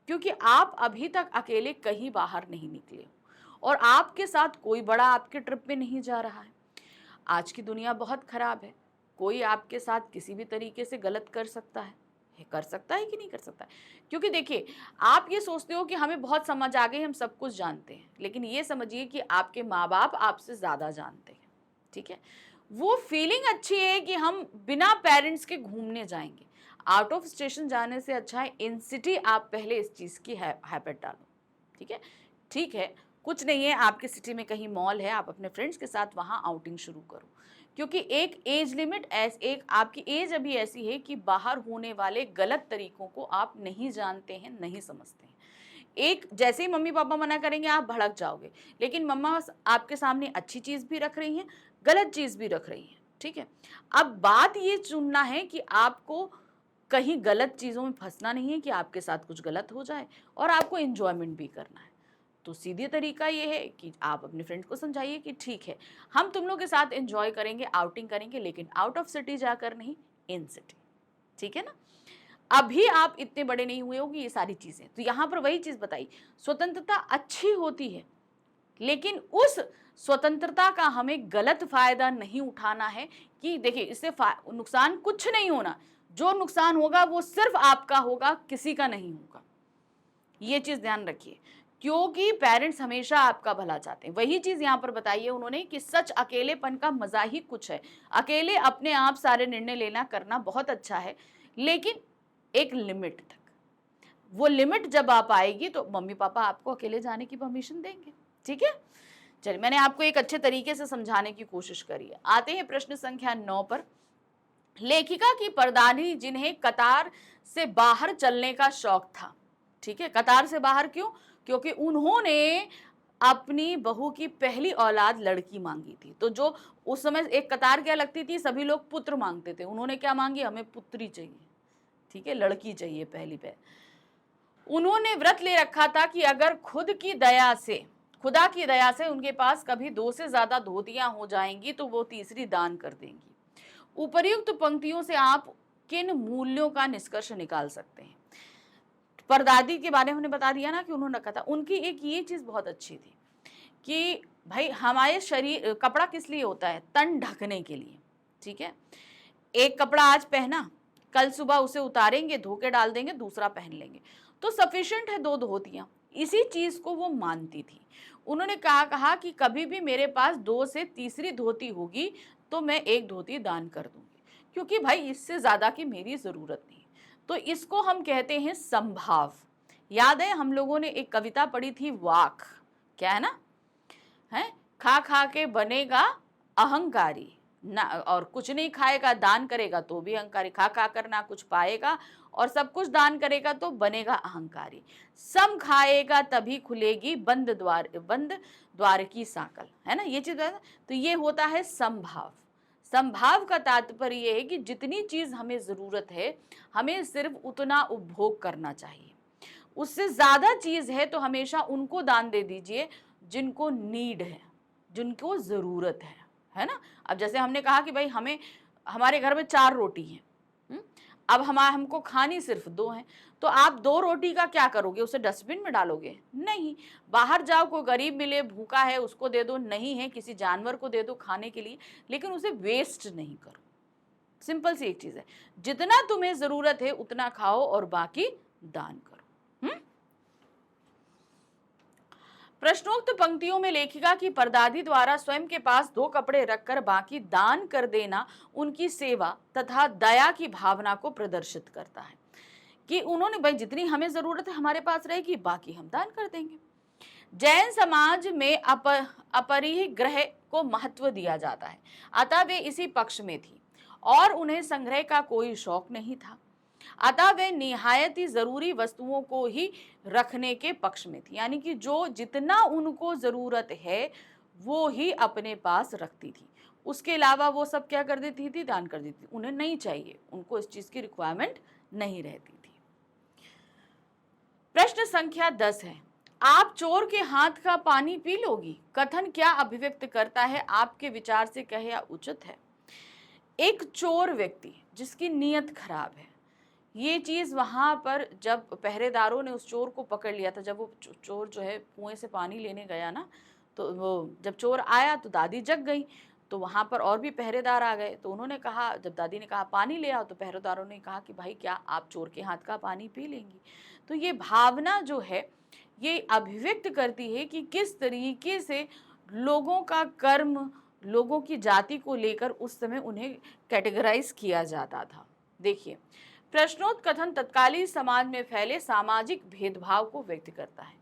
क्योंकि आप अभी तक अकेले कहीं बाहर नहीं निकले हो और आपके साथ कोई बड़ा आपके ट्रिप में नहीं जा रहा है। आज की दुनिया बहुत ख़राब है, कोई आपके साथ किसी भी तरीके से गलत कर सकता है, कर सकता है कि नहीं कर सकता है। क्योंकि देखिए, आप ये सोचते हो कि हमें बहुत समझ आ गई, हम सब कुछ जानते हैं, लेकिन ये समझिए कि आपके माँ बाप आपसे ज़्यादा जानते हैं, ठीक है। वो फीलिंग अच्छी है कि हम बिना पेरेंट्स के घूमने जाएंगे, आउट ऑफ स्टेशन जाने से अच्छा है इन सिटी आप पहले इस चीज़ की हैबिट डालो, ठीक है। ठीक है, कुछ नहीं है, आपके सिटी में कहीं मॉल है, आप अपने फ्रेंड्स के साथ वहाँ आउटिंग शुरू करो, क्योंकि एक एज लिमिट, एक आपकी एज अभी ऐसी है कि बाहर होने वाले गलत तरीकों को आप नहीं जानते हैं, नहीं समझते हैं। एक जैसे ही मम्मी पापा मना करेंगे आप भड़क जाओगे, लेकिन मम्मा आपके सामने अच्छी चीज़ भी रख रही हैं, गलत चीज़ भी रख रही हैं, ठीक है। अब बात ये चुनना है कि आपको कहीं गलत चीज़ों में फंसना नहीं है कि आपके साथ कुछ गलत हो जाए, और आपको एंजॉयमेंट भी करना है। तो सीधे तरीका ये है कि आप अपने फ्रेंड्स को समझाइए कि ठीक है, हम तुम लोग के साथ एंजॉय करेंगे, आउटिंग करेंगे, लेकिन आउट ऑफ सिटी जाकर नहीं, इन सिटी, ठीक है ना। अभी आप इतने बड़े नहीं हुए होगी ये सारी चीज़ें, तो यहाँ पर वही चीज़ बताई, स्वतंत्रता अच्छी होती है, लेकिन उस स्वतंत्रता का हमें गलत फायदा नहीं उठाना है कि देखिए इससे नुकसान कुछ नहीं होना, जो नुकसान होगा वो सिर्फ आपका होगा, किसी का नहीं होगा। ये चीज़ ध्यान रखिए, क्योंकि पेरेंट्स हमेशा आपका भला चाहते हैं। वही चीज़ यहाँ पर बताई है उन्होंने कि सच अकेलेपन का मज़ा ही कुछ है। अकेले अपने आप सारे निर्णय लेना करना बहुत अच्छा है, लेकिन एक लिमिट तक। वो लिमिट जब आप आएगी तो मम्मी पापा आपको अकेले जाने की परमिशन देंगे, ठीक है। चलिए, मैंने आपको एक अच्छे तरीके से समझाने की कोशिश करी है। आते हैं प्रश्न संख्या 9 पर। लेखिका की परदादी जिन्हें कतार से बाहर चलने का शौक था, ठीक है, कतार से बाहर क्यों? क्योंकि उन्होंने अपनी बहू की पहली औलाद लड़की मांगी थी। तो जो उस समय एक कतार क्या लगती थी, सभी लोग पुत्र मांगते थे, उन्होंने क्या मांगी, हमें पुत्री चाहिए, ठीक है, लड़की चाहिए पहली पे। उन्होंने व्रत ले रखा था कि अगर खुदा की दया से उनके पास कभी 2 से ज्यादा धोतियां हो जाएंगी तो वो तीसरी दान कर देंगी। उपर्युक्त पंक्तियों से आप किन मूल्यों का निष्कर्ष निकाल सकते हैं? परदादी के बारे में हमने बता दिया ना कि उन्होंने रखा था। उनकी एक ये चीज बहुत अच्छी थी कि भाई हमारे शरीर, कपड़ा किस लिए होता है? तन ढकने के लिए, ठीक है। एक कपड़ा आज पहना, कल सुबह उसे उतारेंगे, धो के डाल देंगे, दूसरा पहन लेंगे, तो सफिशिएंट है 2 धोतियां। इसी चीज को वो मानती थी। उन्होंने कहा कि कभी भी मेरे पास 2 से तीसरी धोती होगी तो मैं एक धोती दान कर दूंगी। क्योंकि भाई इससे ज्यादा की मेरी जरूरत नहीं। तो इसको हम कहते हैं संभाव। याद है हम लोगों ने एक कविता पढ़ी थी, वाक, क्या है ना, है, खा खा के बनेगा अहंकारी ना, और कुछ नहीं खाएगा दान करेगा तो भी अहंकारी, खा खा कर ना कुछ पाएगा और सब कुछ दान करेगा तो बनेगा अहंकारी, सम खाएगा तभी खुलेगी बंद द्वार की साकल, है ना, ये चीज है। तो ये होता है संभाव। संभाव का तात्पर्य ये है कि जितनी चीज हमें जरूरत है हमें सिर्फ उतना उपभोग करना चाहिए, उससे ज्यादा चीज है तो हमेशा उनको दान दे दीजिए जिनको नीड है, जिनको जरूरत है ना। अब जैसे हमने कहा कि भाई हमें, हमारे घर में 4 रोटी है, अब हमको खानी सिर्फ 2 है, तो आप 2 रोटी का क्या करोगे, उसे डस्टबिन में डालोगे? नहीं, बाहर जाओ, कोई गरीब मिले भूखा है उसको दे दो, नहीं है किसी जानवर को दे दो खाने के लिए, लेकिन उसे वेस्ट नहीं करो। सिंपल सी एक चीज है, जितना तुम्हें जरूरत है उतना खाओ और बाकी दान करो। प्रश्नोक्त पंक्तियों में लेखिका की परदादी द्वारा स्वयं के पास 2 कपड़े रखकर बाकी दान कर देना उनकी सेवा तथा दया की भावना को प्रदर्शित करता है, कि उन्होंने भाई जितनी हमें जरूरत है हमारे पास रहेगी, बाकी हम दान कर देंगे। जैन समाज में अपरिग्रह को महत्व दिया जाता है, अतः वे इसी पक्ष में थी और उन्हें संग्रह का कोई शौक नहीं था, अतः वे निहायत ही जरूरी वस्तुओं को ही रखने के पक्ष में थी, यानी कि जो जितना उनको जरूरत है वो ही अपने पास रखती थी, उसके अलावा वो सब क्या कर देती थी, दान कर देती थी, उन्हें नहीं चाहिए, उनको इस चीज की रिक्वायरमेंट नहीं रहती थी। प्रश्न संख्या 10 है, आप चोर के हाथ का पानी पी लोगी, कथन क्या अभिव्यक्त करता है, आपके विचार से कहे उचित है? एक चोर व्यक्ति जिसकी नीयत खराब है, ये चीज वहां पर जब पहरेदारों ने उस चोर को पकड़ लिया था, जब वो चोर जो है कुएं से पानी लेने गया ना, तो वो जब चोर आया तो दादी जग गई, तो वहां पर और भी पहरेदार आ गए, तो उन्होंने कहा, जब दादी ने कहा पानी ले आओ, तो पहरेदारों ने कहा कि भाई क्या आप चोर के हाथ का पानी पी लेंगी? तो ये भावना जो है ये अभिव्यक्त करती है कि किस तरीके से लोगों का कर्म, लोगों की जाति को लेकर उस समय उन्हें कैटेगराइज किया जाता था। देखिए, प्रश्नोत्कथन तत्कालीन समाज में फैले सामाजिक भेदभाव को व्यक्त करता है,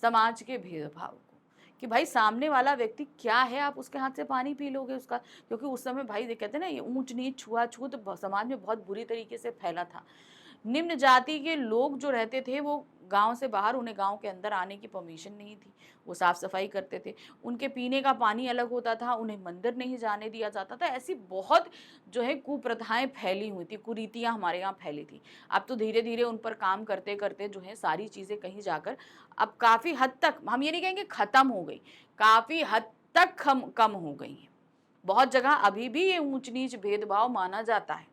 समाज के भेदभाव को, कि भाई सामने वाला व्यक्ति क्या है, आप उसके हाथ से पानी पी लोगे उसका, क्योंकि उस समय भाई कहते हैं ना, ये ऊंच नीच छुआछूत समाज में बहुत बुरी तरीके से फैला था। निम्न जाति के लोग जो रहते थे वो गांव से बाहर, उन्हें गांव के अंदर आने की परमिशन नहीं थी, वो साफ सफाई करते थे, उनके पीने का पानी अलग होता था, उन्हें मंदिर नहीं जाने दिया जाता था, ऐसी बहुत जो है कुप्रथाएं फैली हुई थी, कुरीतियां हमारे यहाँ फैली थी। अब तो धीरे धीरे उन पर काम करते करते जो है सारी चीजें कहीं जाकर अब काफी हद तक, हम ये नहीं कहेंगे खत्म हो गई, काफी हद तक कम हो गई है। बहुत जगह अभी भी ये ऊंच नीच भेदभाव माना जाता है,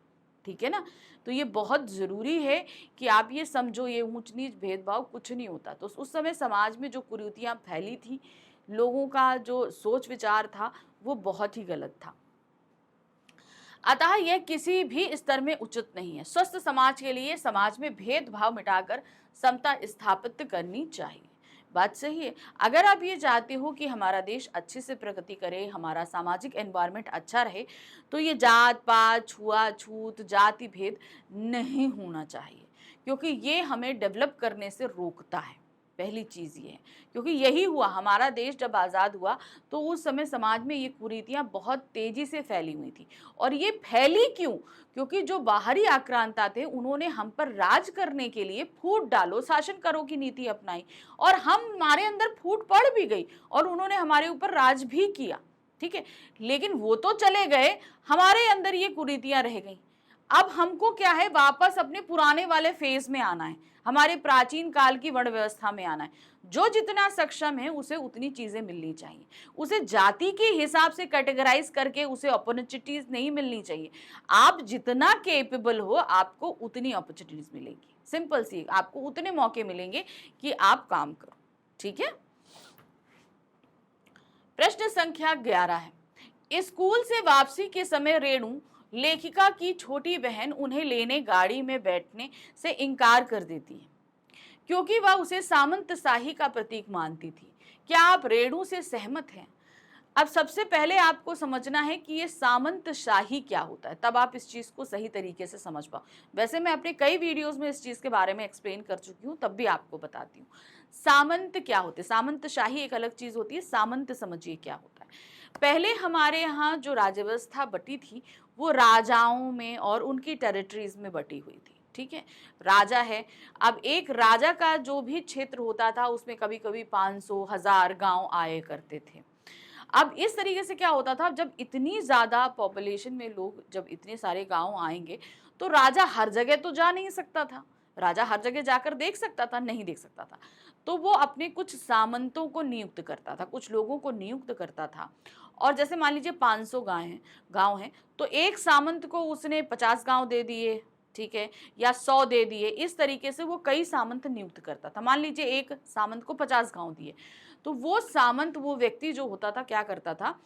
ठीक है ना। तो ये बहुत ज़रूरी है कि आप ये समझो, ये ऊंच नीच भेदभाव कुछ नहीं होता। तो उस समय समाज में जो कुरीतियाँ फैली थी, लोगों का जो सोच विचार था वो बहुत ही गलत था, अतः यह किसी भी स्तर में उचित नहीं है। स्वस्थ समाज के लिए समाज में भेदभाव मिटाकर समता स्थापित करनी चाहिए। बात सही है। अगर आप ये चाहते हो कि हमारा देश अच्छे से प्रगति करे, हमारा सामाजिक एनवायरनमेंट अच्छा रहे, तो ये जात पात, छुआछूत, जाति भेद नहीं होना चाहिए, क्योंकि ये हमें डेवलप करने से रोकता है। पहली चीज़ ये है, क्योंकि यही हुआ, हमारा देश जब आज़ाद हुआ तो उस समय समाज में ये कुरीतियाँ बहुत तेज़ी से फैली हुई थी। और ये फैली क्यों? क्योंकि जो बाहरी आक्रांता थे उन्होंने हम पर राज करने के लिए फूट डालो, शासन करो की नीति अपनाई, और हमारे अंदर फूट पड़ भी गई और उन्होंने हमारे ऊपर राज भी किया, ठीक है। लेकिन वो तो चले गए, हमारे अंदर ये कुरीतियाँ रह गई। अब हमको क्या है, वापस अपने पुराने वाले फेज में आना है, हमारे प्राचीन काल की वर्ण व्यवस्था में आना है। जो जितना सक्षम है उसे उतनी चीजें मिलनी चाहिए, उसे जाति के हिसाब से कैटेगराइज करके उसे अपॉर्चुनिटीज नहीं मिलनी चाहिए। आप जितना केपेबल हो आपको उतनी अपॉर्चुनिटीज मिलेगी, सिंपल सी, आपको उतने मौके मिलेंगे कि आप काम करो, ठीक है। प्रश्न संख्या 11 है, स्कूल से वापसी के समय रेणु लेखिका की छोटी बहन उन्हें लेने गाड़ी में बैठने से इनकार कर देती है, क्योंकि वह उसे सामंतशाही का प्रतीक मानती थी। क्या आप रेणु से सहमत हैं? अब सबसे पहले आपको समझना है कि ये सामंतशाही क्या होता है, तब आप इस चीज को सही तरीके से समझ पाओ। वैसे मैं अपने कई वीडियोस में इस चीज के बारे में एक्सप्लेन कर चुकी हूँ, तब भी आपको बताती हूँ सामंत क्या होते हैं। सामंतशाही एक अलग चीज होती है, सामंत समझिए क्या होता है। पहले हमारे यहाँ जो राज्य व्यवस्था बटी थी वो राजाओं में और उनकी टेरिटरीज में बटी हुई थी, ठीक है। राजा है, अब एक राजा का जो भी क्षेत्र होता था उसमें कभी कभी 500 1000 गांव आए करते थे। अब इस तरीके से क्या होता था, जब इतनी ज्यादा पॉपुलेशन में लोग, जब इतने सारे गांव आएंगे तो राजा हर जगह तो जा नहीं सकता था। राजा हर जगह जाकर देख सकता था? नहीं देख सकता था। तो वो अपने कुछ सामंतों को नियुक्त करता था, कुछ लोगों को नियुक्त करता था। और जैसे मान लीजिए 500 गांव हैं, तो एक सामंत को उसने 50 गांव दे दिए, ठीक है, या 100 दे दिए। इस तरीके से वो कई सामंत नियुक्त करता था। मान लीजिए एक सामंत को 50 गांव दिए, तो वो सामंत, वो व्यक्ति जो होता था क्या करता था,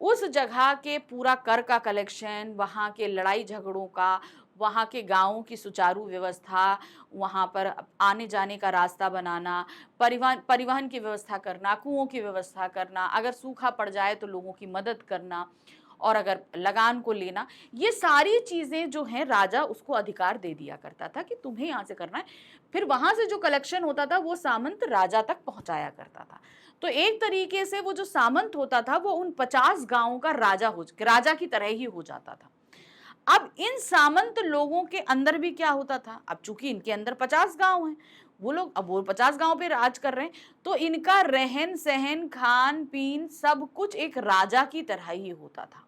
उस जगह के पूरा कर का कलेक्शन, वहाँ के लड़ाई झगड़ों का, वहाँ के गांवों की सुचारू व्यवस्था, वहाँ पर आने जाने का रास्ता बनाना, परिवहन परिवहन की व्यवस्था करना, कुओं की व्यवस्था करना, अगर सूखा पड़ जाए तो लोगों की मदद करना, और अगर लगान को लेना, ये सारी चीजें जो हैं राजा उसको अधिकार दे दिया करता था कि तुम्हें यहाँ से करना है। फिर वहां से जो कलेक्शन होता था वो सामंत राजा तक पहुंचाया करता था। तो एक तरीके से वो जो सामंत होता था वो उन 50 गांवों का राजा की तरह ही हो जाता था। अब इन सामंत लोगों के अंदर भी क्या होता था, अब चूंकि इनके अंदर 50 गांव हैं, वो लोग, अब वो 50 गांव पे राज कर रहे हैं, तो इनका रहन सहन खान पीन सब कुछ एक राजा की तरह ही होता था,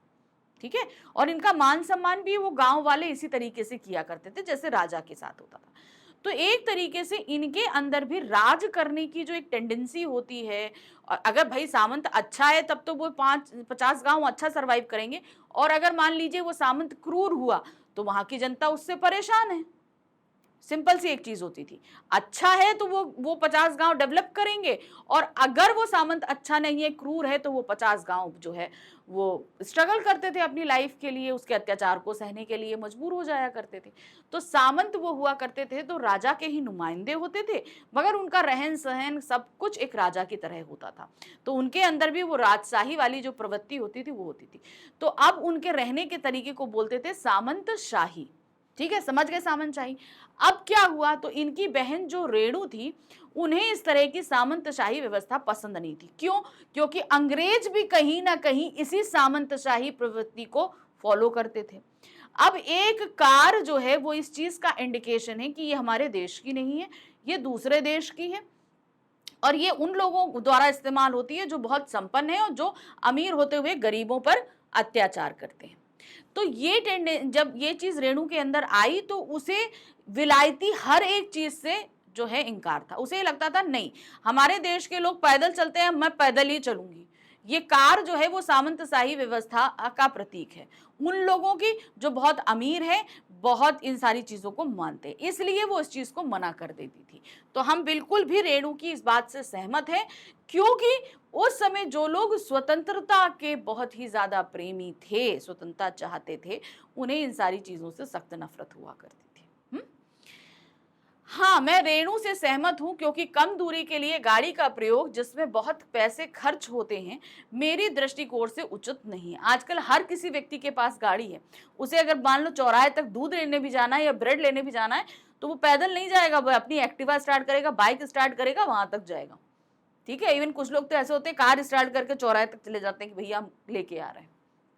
ठीक है। और इनका मान सम्मान भी वो गांव वाले इसी तरीके से किया करते थे जैसे राजा के साथ होता था। तो एक तरीके से इनके अंदर भी राज करने की जो एक टेंडेंसी होती है, और अगर भाई सामंत अच्छा है तब तो वो 50 गांव अच्छा सरवाइव करेंगे, और अगर मान लीजिए वो सामंत क्रूर हुआ तो वहां की जनता उससे परेशान है। सिंपल सी एक चीज होती थी, अच्छा है तो वो 50 गांव डेवलप करेंगे, और अगर वो सामंत अच्छा नहीं है, क्रूर है, तो वो 50 गांव जो है वो स्ट्रगल करते थे अपनी लाइफ के लिए, उसके अत्याचार को सहने के लिए मजबूर हो जाया करते थे। तो सामंत वो हुआ करते थे तो राजा के ही नुमाइंदे होते थे, मगर उनका रहन सहन सब कुछ एक राजा की तरह होता था। तो उनके अंदर भी वो राजशाही वाली जो प्रवृत्ति होती थी वो होती थी। तो अब उनके रहने के तरीके को बोलते थे सामंतशाही, ठीक है, समझ गए सामंतशाही। अब क्या हुआ, तो इनकी बहन जो रेणु थी उन्हें इस तरह की सामंतशाही व्यवस्था पसंद नहीं थी। क्यों? क्योंकि अंग्रेज भी कहीं ना कहीं इसी सामंतशाही प्रवृत्ति को फॉलो करते थे। अब एक कार जो है वो इस चीज का इंडिकेशन है कि ये हमारे देश की नहीं है, ये दूसरे देश की है, और ये उन लोगों द्वारा इस्तेमाल होती है जो बहुत संपन्न है और जो अमीर होते हुए गरीबों पर अत्याचार करते हैं। तो ये जब ये चीज रेणु के अंदर आई तो उसे विलायती हर एक चीज से जो है इनकार था। उसे लगता था नहीं, हमारे देश के लोग पैदल चलते हैं, मैं पैदल ही चलूंगी। ये कार जो है वो सामंतशाही व्यवस्था का प्रतीक है, उन लोगों की जो बहुत अमीर है, बहुत इन सारी चीजों को मानते हैं, इसलिए वो इस चीज को मना कर देती थी। तो हम बिल्कुल भी रेणु की इस बात से सहमत हैं, क्योंकि उस समय जो लोग स्वतंत्रता के बहुत ही ज्यादा प्रेमी थे, स्वतंत्रता चाहते थे, उन्हें इन सारी चीजों से सख्त नफरत हुआ करती थी। हाँ, मैं रेणु से सहमत हूं, क्योंकि कम दूरी के लिए गाड़ी का प्रयोग जिसमें बहुत पैसे खर्च होते हैं, मेरी दृष्टिकोण से उचित नहीं है। आजकल हर किसी व्यक्ति के पास गाड़ी है, उसे अगर मान लो चौराहे तक दूध लेने भी जाना है या ब्रेड लेने भी जाना है तो वो पैदल नहीं जाएगा, वो अपनी एक्टिवा स्टार्ट करेगा, बाइक स्टार्ट करेगा, वहां तक जाएगा, ठीक है। इवन कुछ लोग तो ऐसे होते हैं कार स्टार्ट करके चौराहे तक चले जाते हैं कि भैया हम लेके आ रहे हैं,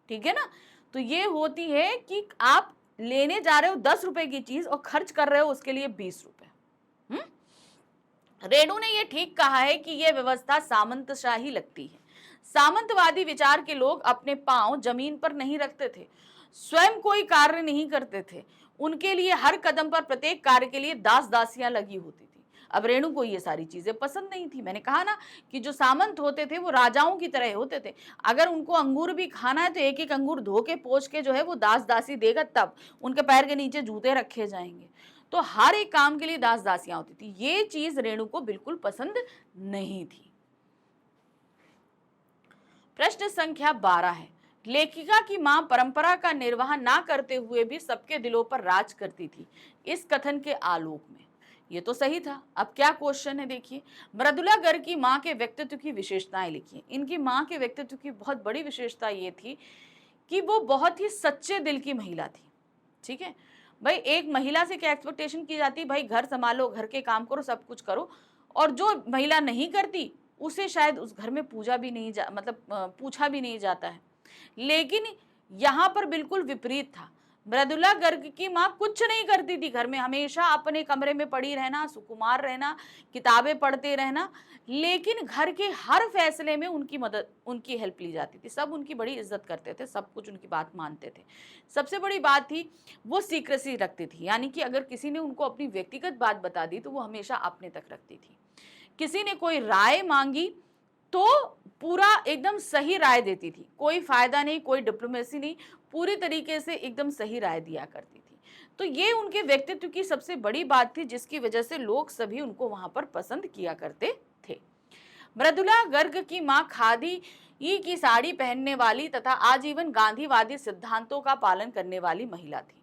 ठीक है ना। तो ये होती है कि आप लेने जा रहे हो 10 रुपए की चीज और खर्च कर रहे हो उसके लिए 20 रुपए। रेणु ने यह ठीक कहा है कि यह व्यवस्था सामंतशाही लगती है। सामंतवादी विचार के लोग अपने पांव जमीन पर नहीं रखते थे, स्वयं कोई कार्य नहीं करते थे, उनके लिए हर कदम पर प्रत्येक कार्य के लिए दास दासियां लगी होती थी। अब रेणु को ये सारी चीजें पसंद नहीं थी। मैंने कहा ना कि जो सामंत होते थे वो राजाओं की तरह होते थे। अगर उनको अंगूर भी खाना है तो एक एक अंगूर धो के पोंछ के जो है वो दास दासी देगा, तब उनके पैर के नीचे जूते रखे जाएंगे। तो हर एक काम के लिए दास दासियां होती थी। ये चीज रेणु को बिल्कुल पसंद नहीं थी। प्रश्न संख्या 12 है, लेखिका की मां परंपरा का निर्वाह ना करते हुए भी सबके दिलों पर राज करती थी, इस कथन के आलोक में ये तो सही था। अब क्या क्वेश्चन है देखिए, मृदुला गर्ग की माँ के व्यक्तित्व की विशेषताएं लिखिए। इनकी माँ के व्यक्तित्व की बहुत बड़ी विशेषता ये थी कि वो बहुत ही सच्चे दिल की महिला थी। ठीक है भाई, एक महिला से क्या एक्सपेक्टेशन की जाती है, भाई घर संभालो, घर के काम करो, सब कुछ करो, और जो महिला नहीं करती उसे शायद उस घर में पूजा भी नहीं मतलब पूछा भी नहीं जाता है। लेकिन यहाँ पर बिल्कुल विपरीत था। मृदुला गर्ग की माँ कुछ नहीं करती थी घर में, हमेशा अपने कमरे में पड़ी रहना, सुकुमार रहना, किताबें पढ़ते रहना, लेकिन घर के हर फैसले में उनकी मदद, उनकी हेल्प ली जाती थी। सब उनकी बड़ी इज्जत करते थे, सब कुछ उनकी बात मानते थे। सबसे बड़ी बात थी वो सीक्रेसी रखती थी, यानी कि अगर किसी ने उनको अपनी व्यक्तिगत बात बता दी तो वो हमेशा अपने तक रखती थी। किसी ने कोई राय मांगी तो पूरा एकदम सही राय देती थी, कोई फायदा नहीं, कोई डिप्लोमेसी नहीं, पूरी तरीके से एकदम सही राय दिया करती थी। तो ये उनके व्यक्तित्व की सबसे बड़ी बात थी, जिसकी वजह से लोग सभी उनको वहां पर पसंद किया करते थे। मृदुला गर्ग की मां खादी की साड़ी पहनने वाली तथा आजीवन गांधीवादी सिद्धांतों का पालन करने वाली महिला थी।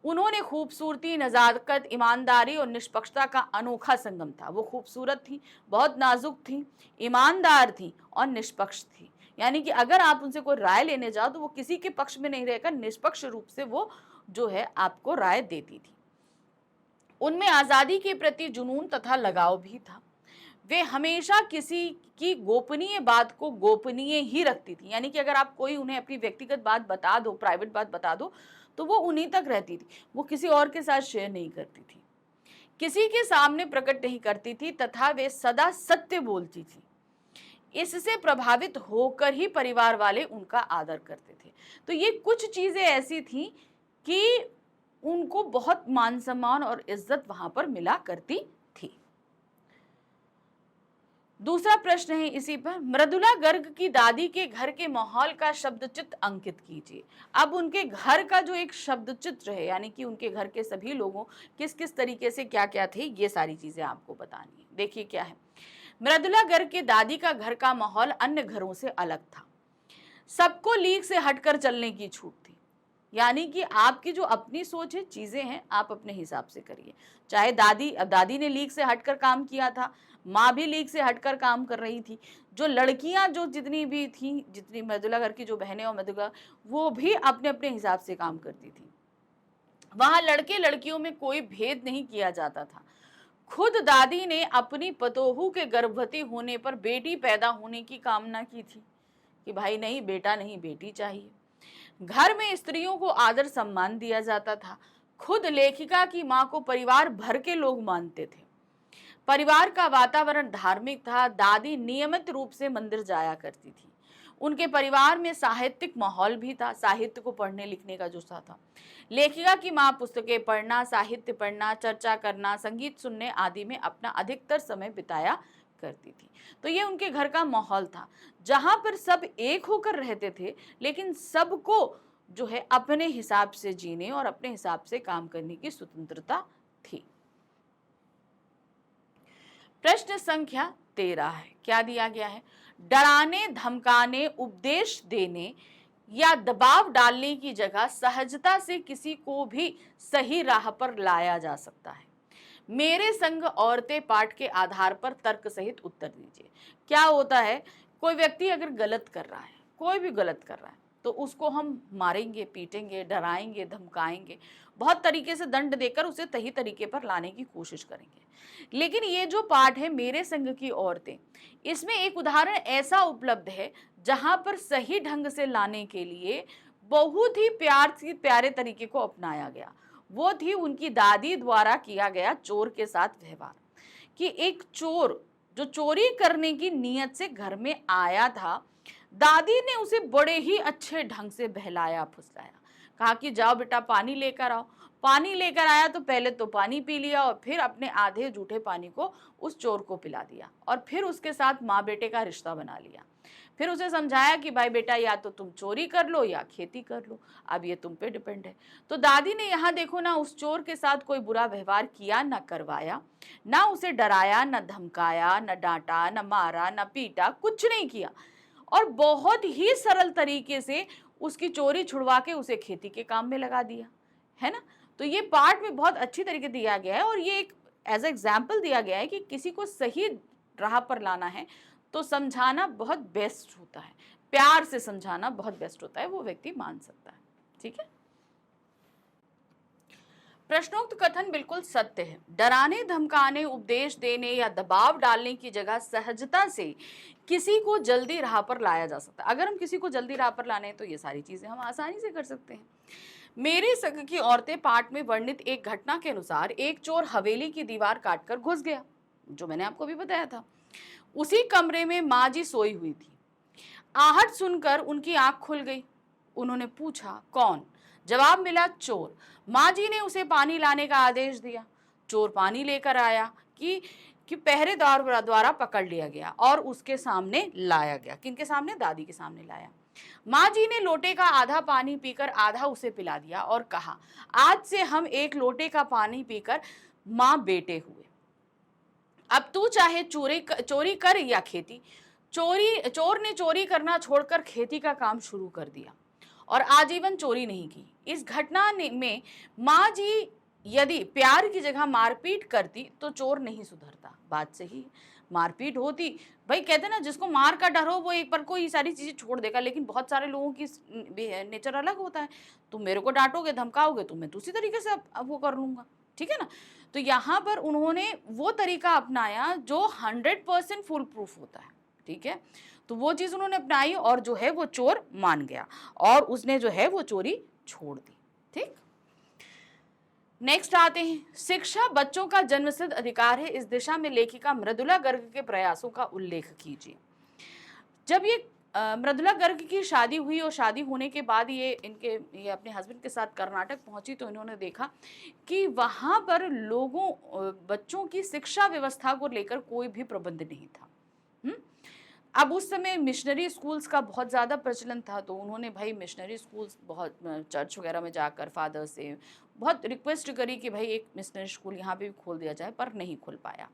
उन्होंने खूबसूरती, नजाकत, ईमानदारी और निष्पक्षता का अनोखा संगम था। वो खूबसूरत थी, बहुत नाजुक थी, ईमानदार थी और निष्पक्ष थी। यानी कि अगर आप उनसे कोई राय लेने जाओ तो वो किसी के पक्ष में नहीं रहकर निष्पक्ष रूप से वो जो है आपको राय देती थी। उनमें आजादी के प्रति जुनून तथा लगाव भी था। वे हमेशा किसी की गोपनीय बात को गोपनीय ही रखती थी, यानी कि अगर आप कोई उन्हें अपनी व्यक्तिगत बात बता दो, प्राइवेट बात बता दो, तो वो उन्हीं तक रहती थी, वो किसी और के साथ शेयर नहीं करती थी, किसी के सामने प्रकट नहीं करती थी, तथा वे सदा सत्य बोलती थी। इससे प्रभावित होकर ही परिवार वाले उनका आदर करते थे। तो ये कुछ चीजें ऐसी थी कि उनको बहुत मान सम्मान और इज्जत वहां पर मिला करती थी। दूसरा प्रश्न है इसी पर, मृदुला गर्ग की दादी के घर के माहौल का शब्द चित्र अंकित कीजिए। अब उनके घर का जो एक शब्द चित्र है, यानी कि उनके घर के सभी लोगों किस किस तरीके से क्या क्या थे, ये सारी चीजें आपको बतानी है। देखिए क्या है, मृदुला गर्ग के दादी का घर का माहौल अन्य घरों से अलग था। सबको लीक से हटकर चलने की छूट थी, यानी कि आपकी जो अपनी सोच है, चीजें हैं, आप अपने हिसाब से करिए। चाहे दादी ने लीक से हटकर काम किया था, माँ भी लीक से हटकर काम कर रही थी। जो लड़कियां जो जितनी भी थी, जितनी मृदुला घर की जो बहनें और मृदुला, वो भी अपने अपने हिसाब से काम करती थी। वहां लड़के लड़कियों में कोई भेद नहीं किया जाता था। खुद दादी ने अपनी पतोहू के गर्भवती होने पर बेटी पैदा होने की कामना की थी कि भाई नहीं बेटा नहीं, बेटी चाहिए। घर में स्त्रियों को आदर सम्मान दिया जाता था। खुद लेखिका की मां को परिवार भर के लोग मानते थे। परिवार का वातावरण धार्मिक था। दादी नियमित रूप से मंदिर जाया करती थी। उनके परिवार में साहित्यिक माहौल भी था, साहित्य को पढ़ने लिखने का जो था। लेखिका की मां पुस्तकें पढ़ना, साहित्य पढ़ना, चर्चा करना, संगीत सुनने आदि में अपना अधिकतर समय बिताया करती थी। तो ये उनके घर का माहौल था, जहां पर सब एक होकर रहते थे, लेकिन सबको जो है अपने हिसाब से जीने और अपने हिसाब से काम करने की स्वतंत्रता थी। प्रश्न संख्या 13 है, क्या दिया गया है, डराने, धमकाने, उपदेश देने या दबाव डालने की जगह सहजता से किसी को भी सही राह पर लाया जा सकता है। मेरे संग औरतें पाठ के आधार पर तर्क सहित उत्तर दीजिए। क्या होता है, कोई व्यक्ति अगर गलत कर रहा है, कोई भी गलत कर रहा है, तो उसको हम मारेंगे, पीटेंगे, डराएंगे, धमकाएंगे, बहुत तरीके से दंड देकर उसे सही तरीके पर लाने की कोशिश करेंगे। लेकिन ये जो पाठ है मेरे संग की औरतें, इसमें एक उदाहरण ऐसा उपलब्ध है जहां पर सही ढंग से लाने के लिए बहुत ही प्यारे तरीके को अपनाया गया। वो थी उनकी दादी द्वारा किया गया चोर के साथ व्यवहार। कि एक चोर जो चोरी करने की नीयत से घर में आया था, दादी ने उसे बड़े ही अच्छे ढंग से बहलाया फुसलाया, कहा कि जाओ बेटा पानी लेकर आओ। पानी लेकर आया तो पहले तो पानी पी लिया और फिर अपने आधे जूठे पानी को उस चोर को पिला दिया और फिर उसके साथ माँ बेटे का रिश्ता बना लिया। फिर उसे समझाया कि भाई बेटा या तो तुम चोरी कर लो या खेती कर लो, अब ये तुम पे डिपेंड है। तो दादी ने यहाँ देखो ना, उस चोर के साथ कोई बुरा व्यवहार किया, ना करवाया, ना उसे डराया, ना धमकाया, ना डांटा, ना मारा, ना पीटा, कुछ नहीं किया, और बहुत ही सरल तरीके से उसकी चोरी छुड़वा के उसे खेती के काम में लगा दिया, है ना। तो ये पाठ में बहुत अच्छी तरीके दिया गया है और ये एक एज एग्जाम्पल दिया गया है कि किसी को सही राह पर लाना है तो समझाना बहुत बेस्ट होता है, प्यार से समझाना बहुत बेस्ट होता है, वो व्यक्ति मान सकता है। ठीक है। प्रश्नोक्त कथन बिल्कुल सत्य है। डराने, धमकाने, उपदेश देने या दबाव डालने की जगह सहजता से किसी को जल्दी राह पर लाया जा सकता है। अगर हम किसी को जल्दी राह पर लाने हैं तो ये सारी चीजें हम आसानी से कर सकते हैं। मेरे संग की औरतें पाठ में वर्णित एक घटना के अनुसार एक चोर हवेली की दीवार काटकर घुस गया, जो मैंने आपको भी बताया था। उसी कमरे में माँ जी सोई हुई थी। आहट सुनकर उनकी आंख खुल गई। उन्होंने पूछा, कौन? जवाब मिला, चोर। माँ जी ने उसे पानी लाने का आदेश दिया। चोर पानी लेकर आया कि पहरेदार द्वारा पकड़ लिया गया और उसके सामने लाया गया। किनके सामने? दादी के सामने लाया। माँ जी ने लोटे का आधा पानी पीकर आधा उसे पिला दिया और कहा, आज से हम एक लोटे का पानी पीकर माँ बेटे हुए। अब तू चाहे चोरी कर या खेती। चोर ने चोरी करना छोड़कर खेती का काम शुरू कर दिया और आजीवन चोरी नहीं की। इस घटना में माँ जी यदि प्यार की जगह मारपीट करती तो चोर नहीं सुधरता। बात सही है, मारपीट होती, भाई कहते ना जिसको मार का डर हो वो एक पर को ये सारी चीजें छोड़ देगा, लेकिन बहुत सारे लोगों की नेचर अलग होता है। तुम मेरे को डांटोगे, धमकाओगे तो मैं दूसरी तरीके से अब वो कर लूंगा। ठीक है ना। तो यहाँ पर उन्होंने वो तरीका अपनाया जो 100% फुल प्रूफ होता है। ठीक है। तो वो चीज उन्होंने अपनाई और जो है वो चोर मान गया और उसने जो है वो चोरी छोड़ दी। ठीक। नेक्स्ट आते हैं, शिक्षा बच्चों का जन्मसिद्ध अधिकार है। इस दिशा में लेखिका मृदुला गर्ग के प्रयासों का उल्लेख कीजिए। जब ये मृदुला गर्ग की शादी हुई और शादी होने के बाद ये अपने हस्बैंड के साथ कर्नाटक पहुंची तो इन्होंने देखा कि वहां पर बच्चों की शिक्षा व्यवस्था को लेकर कोई भी प्रबंध नहीं था। अब उस समय मिशनरी स्कूल्स का बहुत ज़्यादा प्रचलन था, तो उन्होंने भाई मिशनरी स्कूल्स बहुत चर्च वगैरह में जाकर फादर से बहुत रिक्वेस्ट करी कि भाई एक मिशनरी स्कूल यहाँ पे भी खोल दिया जाए, पर नहीं खोल पाया।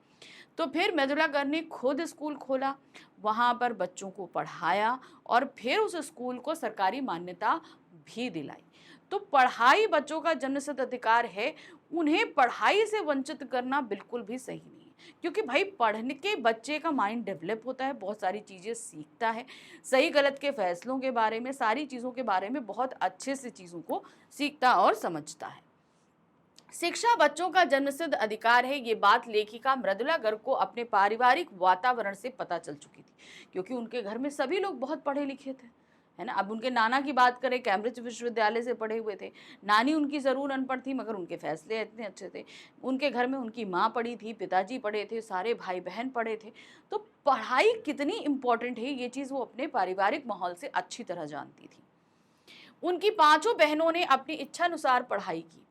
तो फिर मृदुला गर्ग ने खुद स्कूल खोला, वहाँ पर बच्चों को पढ़ाया और फिर उस स्कूल को सरकारी मान्यता भी दिलाई। तो पढ़ाई बच्चों का जन्मसिद्ध अधिकार है, उन्हें पढ़ाई से वंचित करना बिल्कुल भी सही नहीं है, क्योंकि भाई पढ़ने के बच्चे का माइंड डेवलप होता है, बहुत सारी चीज़ें सीखता है, सही गलत के फैसलों के बारे में, सारी चीज़ों के बारे में बहुत अच्छे से चीज़ों को सीखता और समझता है। शिक्षा बच्चों का जन्मसिद्ध अधिकार है, ये बात लेखिका मृदुला गर्ग को अपने पारिवारिक वातावरण से पता चल चुकी थी, क्योंकि उनके घर में सभी लोग बहुत पढ़े लिखे थे, है ना। अब उनके नाना की बात करें, कैम्ब्रिज विश्वविद्यालय से पढ़े हुए थे। नानी उनकी ज़रूर अनपढ़ थी, मगर उनके फैसले इतने अच्छे थे। उनके घर में उनकी माँ पढ़ी थी, पिताजी पढ़े थे, सारे भाई बहन पढ़े थे। तो पढ़ाई कितनी इम्पोर्टेंट है ये चीज़ वो अपने पारिवारिक माहौल से अच्छी तरह जानती थी। उनकी 5 बहनों ने अपनी इच्छानुसार पढ़ाई की।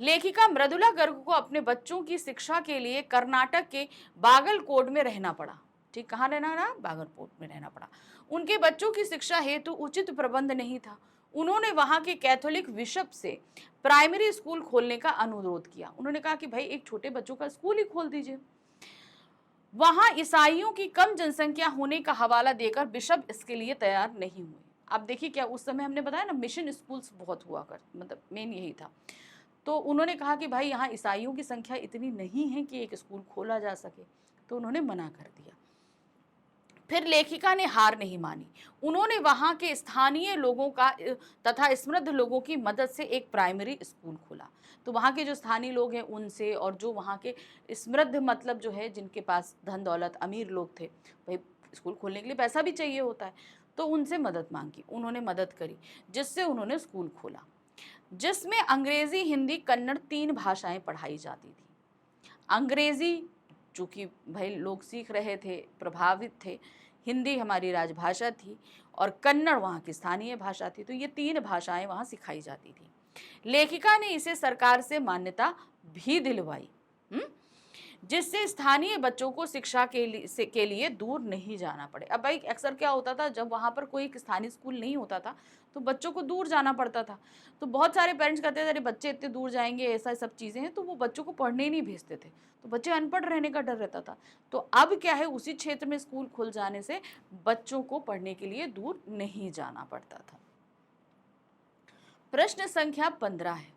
लेखिका मृदुला गर्ग को अपने बच्चों की शिक्षा के लिए कर्नाटक के बागलकोट में रहना पड़ा। ठीक, कहाँ रहना रहा? बागलकोट में रहना पड़ा। उनके बच्चों की शिक्षा हेतु उचित प्रबंध नहीं था। उन्होंने वहां के कैथोलिक बिशप से प्राइमरी स्कूल खोलने का अनुरोध किया। उन्होंने कहा कि भाई एक छोटे बच्चों का स्कूल ही खोल दीजिए। वहां ईसाइयों की कम जनसंख्या होने का हवाला देकर बिशप इसके लिए तैयार नहीं हुए। अब देखिए क्या उस समय हमने बताया ना, मिशन स्कूल्स बहुत हुआ कर, मतलब मेन यही था। तो उन्होंने कहा कि भाई यहाँ ईसाइयों की संख्या इतनी नहीं है कि एक स्कूल खोला जा सके, तो उन्होंने मना कर दिया। फिर लेखिका ने हार नहीं मानी। उन्होंने वहाँ के स्थानीय लोगों का तथा समृद्ध लोगों की मदद से एक प्राइमरी स्कूल खोला। तो वहाँ के जो स्थानीय लोग हैं उनसे, और जो वहाँ के समृद्ध मतलब जो है जिनके पास धन दौलत अमीर लोग थे, भाई स्कूल खोलने के लिए पैसा भी चाहिए होता है, तो उनसे मदद मांगी। उन्होंने मदद करी, जिससे उन्होंने स्कूल खोला, जिसमें अंग्रेजी, हिंदी, कन्नड़ 3 भाषाएं पढ़ाई जाती थी। अंग्रेजी चूँकि भाई लोग सीख रहे थे, प्रभावित थे, हिंदी हमारी राजभाषा थी और कन्नड़ वहाँ की स्थानीय भाषा थी, तो ये 3 भाषाएं वहाँ सिखाई जाती थी। लेखिका ने इसे सरकार से मान्यता भी दिलवाई, जिससे स्थानीय बच्चों को शिक्षा के लिए दूर नहीं जाना पड़े। अब भाई अक्सर क्या होता था, जब वहाँ पर कोई स्थानीय स्कूल नहीं होता था तो बच्चों को दूर जाना पड़ता था। तो बहुत सारे पेरेंट्स कहते थे अरे बच्चे इतने दूर जाएंगे, ऐसा सब चीज़ें हैं, तो वो बच्चों को पढ़ने ही नहीं भेजते थे, तो बच्चे अनपढ़ रहने का डर रहता था। तो अब क्या है, उसी क्षेत्र में स्कूल खुल जाने से बच्चों को पढ़ने के लिए दूर नहीं जाना पड़ता था। प्रश्न संख्या 15 है,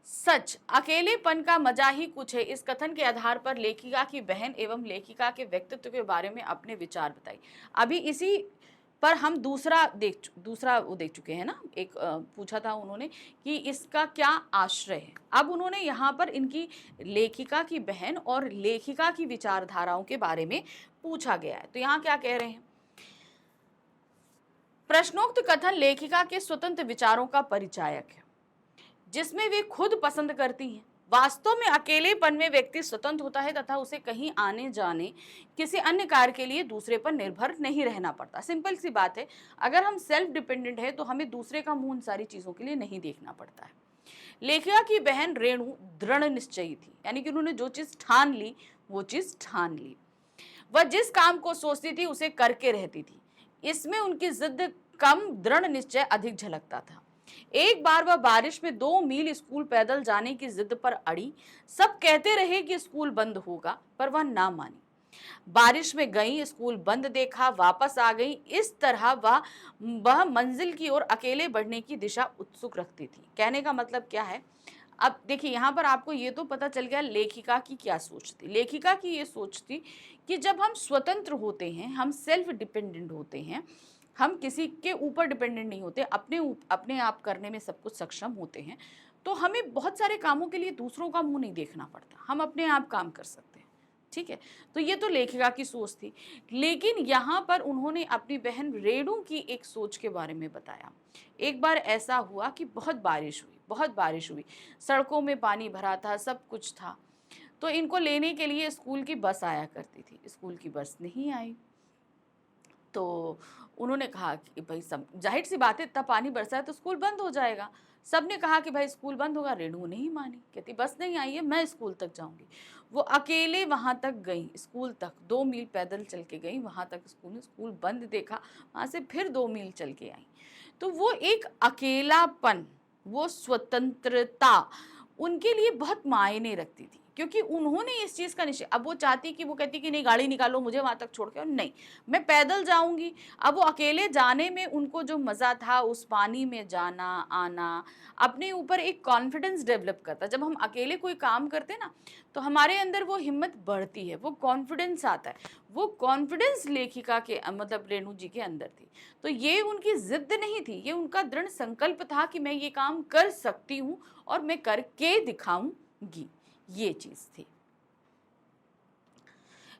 सच अकेलेपन का मजा ही कुछ है। इस कथन के आधार पर लेखिका की बहन एवं लेखिका के व्यक्तित्व के बारे में अपने विचार बताइए। अभी इसी पर हम दूसरा वो देख चुके हैं ना, एक पूछा था उन्होंने कि इसका क्या आश्रय है। अब उन्होंने यहाँ पर इनकी लेखिका की बहन और लेखिका की विचारधाराओं के बारे में पूछा गया है। तो यहाँ क्या कह रहे हैं, प्रश्नोक्त कथन लेखिका के स्वतंत्र विचारों का परिचायक है, जिसमें वे खुद पसंद करती हैं। वास्तव में अकेलेपन में व्यक्ति स्वतंत्र होता है तथा उसे कहीं आने जाने किसी अन्य कार्य के लिए दूसरे पर निर्भर नहीं रहना पड़ता। सिंपल सी बात है, अगर हम सेल्फ डिपेंडेंट है तो हमें दूसरे का मुंह उन सारी चीजों के लिए नहीं देखना पड़ता है। लेखिका की बहन रेणु दृढ़ निश्चयी थी, यानी कि उन्होंने जो चीज ठान ली वो चीज ठान ली। वह जिस काम को सोचती थी उसे करके रहती थी। इसमें उनकी जिद कम, दृढ़ निश्चय अधिक झलकता था। एक बार वह बारिश में 2 मील स्कूल पैदल जाने की जिद पर अड़ी। सब कहते रहे कि स्कूल बंद होगा, पर वह ना मानी। बारिश में गई, स्कूल बंद देखा, वापस आ गई। इस तरह वह मंजिल की ओर अकेले बढ़ने की दिशा उत्सुक रखती थी। कहने का मतलब क्या है, अब देखिए यहाँ पर आपको ये तो पता चल गया लेखिका की क्या सोच थी। लेखिका की ये सोच थी कि जब हम स्वतंत्र होते हैं, हम सेल्फ डिपेंडेंट होते हैं, हम किसी के ऊपर डिपेंडेंट नहीं होते, अपने आप करने में सब कुछ सक्षम होते हैं, तो हमें बहुत सारे कामों के लिए दूसरों का मुंह नहीं देखना पड़ता, हम अपने आप काम कर सकते हैं। ठीक है, तो ये तो लेखिका की सोच थी। लेकिन यहाँ पर उन्होंने अपनी बहन रेणु की एक सोच के बारे में बताया। एक बार ऐसा हुआ कि बहुत बारिश हुई, सड़कों में पानी भरा था, सब कुछ था। तो इनको लेने के लिए स्कूल की बस आया करती थी, स्कूल की बस नहीं आई। तो उन्होंने कहा कि भाई, सब जाहिर सी बात है, इतना पानी बरसा है तो स्कूल बंद हो जाएगा। सबने कहा कि भाई स्कूल बंद होगा। रेणु नहीं मानी, कहती बस नहीं आई है, मैं स्कूल तक जाऊंगी। वो अकेले वहां तक गई, स्कूल तक 2 मील पैदल चल के गई, वहां तक स्कूल बंद देखा, वहां से फिर 2 मील चल के आई। तो वो एक अकेलापन, वो स्वतंत्रता उनके लिए बहुत मायने रखती थी, क्योंकि उन्होंने इस चीज़ का निश्चय, अब वो चाहती कि वो कहती कि नहीं गाड़ी निकालो मुझे वहाँ तक छोड़ के, और नहीं मैं पैदल जाऊंगी। अब वो अकेले जाने में उनको जो मज़ा था, उस पानी में जाना आना, अपने ऊपर एक कॉन्फिडेंस डेवलप करता। जब हम अकेले कोई काम करते ना तो हमारे अंदर वो हिम्मत बढ़ती है, वो कॉन्फिडेंस आता है। वो कॉन्फिडेंस लेखिका के मतलब रेणु जी के अंदर थी। तो ये उनकी जिद नहीं थी, ये उनका दृढ़ संकल्प था कि मैं ये काम कर सकती हूँ और मैं करके दिखाऊंगी, ये चीज थी।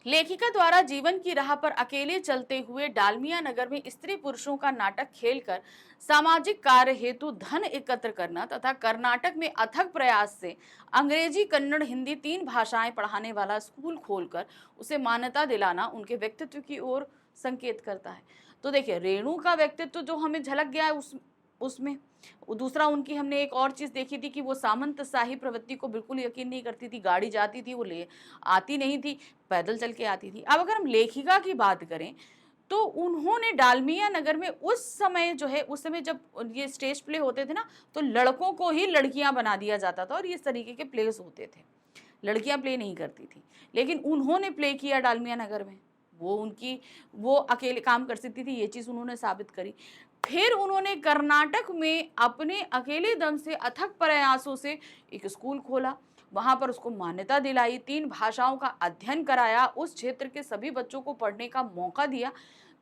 लेखिका द्वारा जीवन की राह पर अकेले चलते हुए डालमिया नगर में स्त्री पुरुषों का नाटक खेलकर सामाजिक कार्य हेतु धन एकत्र करना तथा कर्नाटक में अथक प्रयास से अंग्रेजी, कन्नड़, हिंदी 3 भाषाएं पढ़ाने वाला स्कूल खोलकर उसे मान्यता दिलाना उनके व्यक्तित्व की ओर संकेत करता है। तो देखिए, रेणु का व्यक्तित्व जो हमें झलक गया है उसमें। दूसरा, उनकी हमने एक और चीज देखी थी कि वो सामंतशाही प्रवृत्ति को बिल्कुल यकीन नहीं करती थी। गाड़ी जाती थी वो ले आती नहीं थी, पैदल चल के आती थी। अब अगर हम लेखिका की बात करें तो उन्होंने डालमिया नगर में उस समय जो है, उस समय जब ये स्टेज प्ले होते थे ना, तो लड़कों को ही लड़कियां बना दिया जाता था और इस तरीके के प्लेस होते थे। लड़कियां प्ले नहीं करती थी, लेकिन उन्होंने प्ले किया डालमिया नगर में। वो अकेले काम कर सकती थी, ये चीज उन्होंने साबित करी। फिर उन्होंने कर्नाटक में अपने अकेले दम से, अथक प्रयासों से एक स्कूल खोला, वहां पर उसको मान्यता दिलाई, 3 भाषाओं का अध्ययन कराया, उस क्षेत्र के सभी बच्चों को पढ़ने का मौका दिया।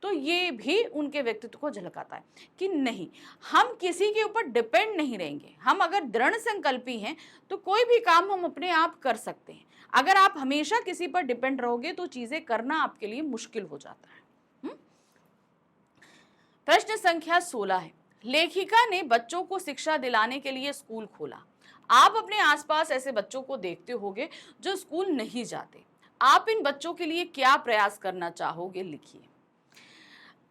तो ये भी उनके व्यक्तित्व को झलकाता है कि नहीं, हम किसी के ऊपर डिपेंड नहीं रहेंगे। हम अगर दृढ़ संकल्पी हैं तो कोई भी काम हम अपने आप कर सकते हैं। अगर आप हमेशा किसी पर डिपेंड रहोगे तो चीजें करना आपके लिए मुश्किल हो जाता है। प्रश्न संख्या 16 है, लेखिका ने बच्चों को शिक्षा दिलाने के लिए स्कूल खोला। आप अपने आसपास ऐसे बच्चों को देखते होंगे जो स्कूल नहीं जाते। आप इन बच्चों के लिए क्या प्रयास करना चाहोगे, लिखिए।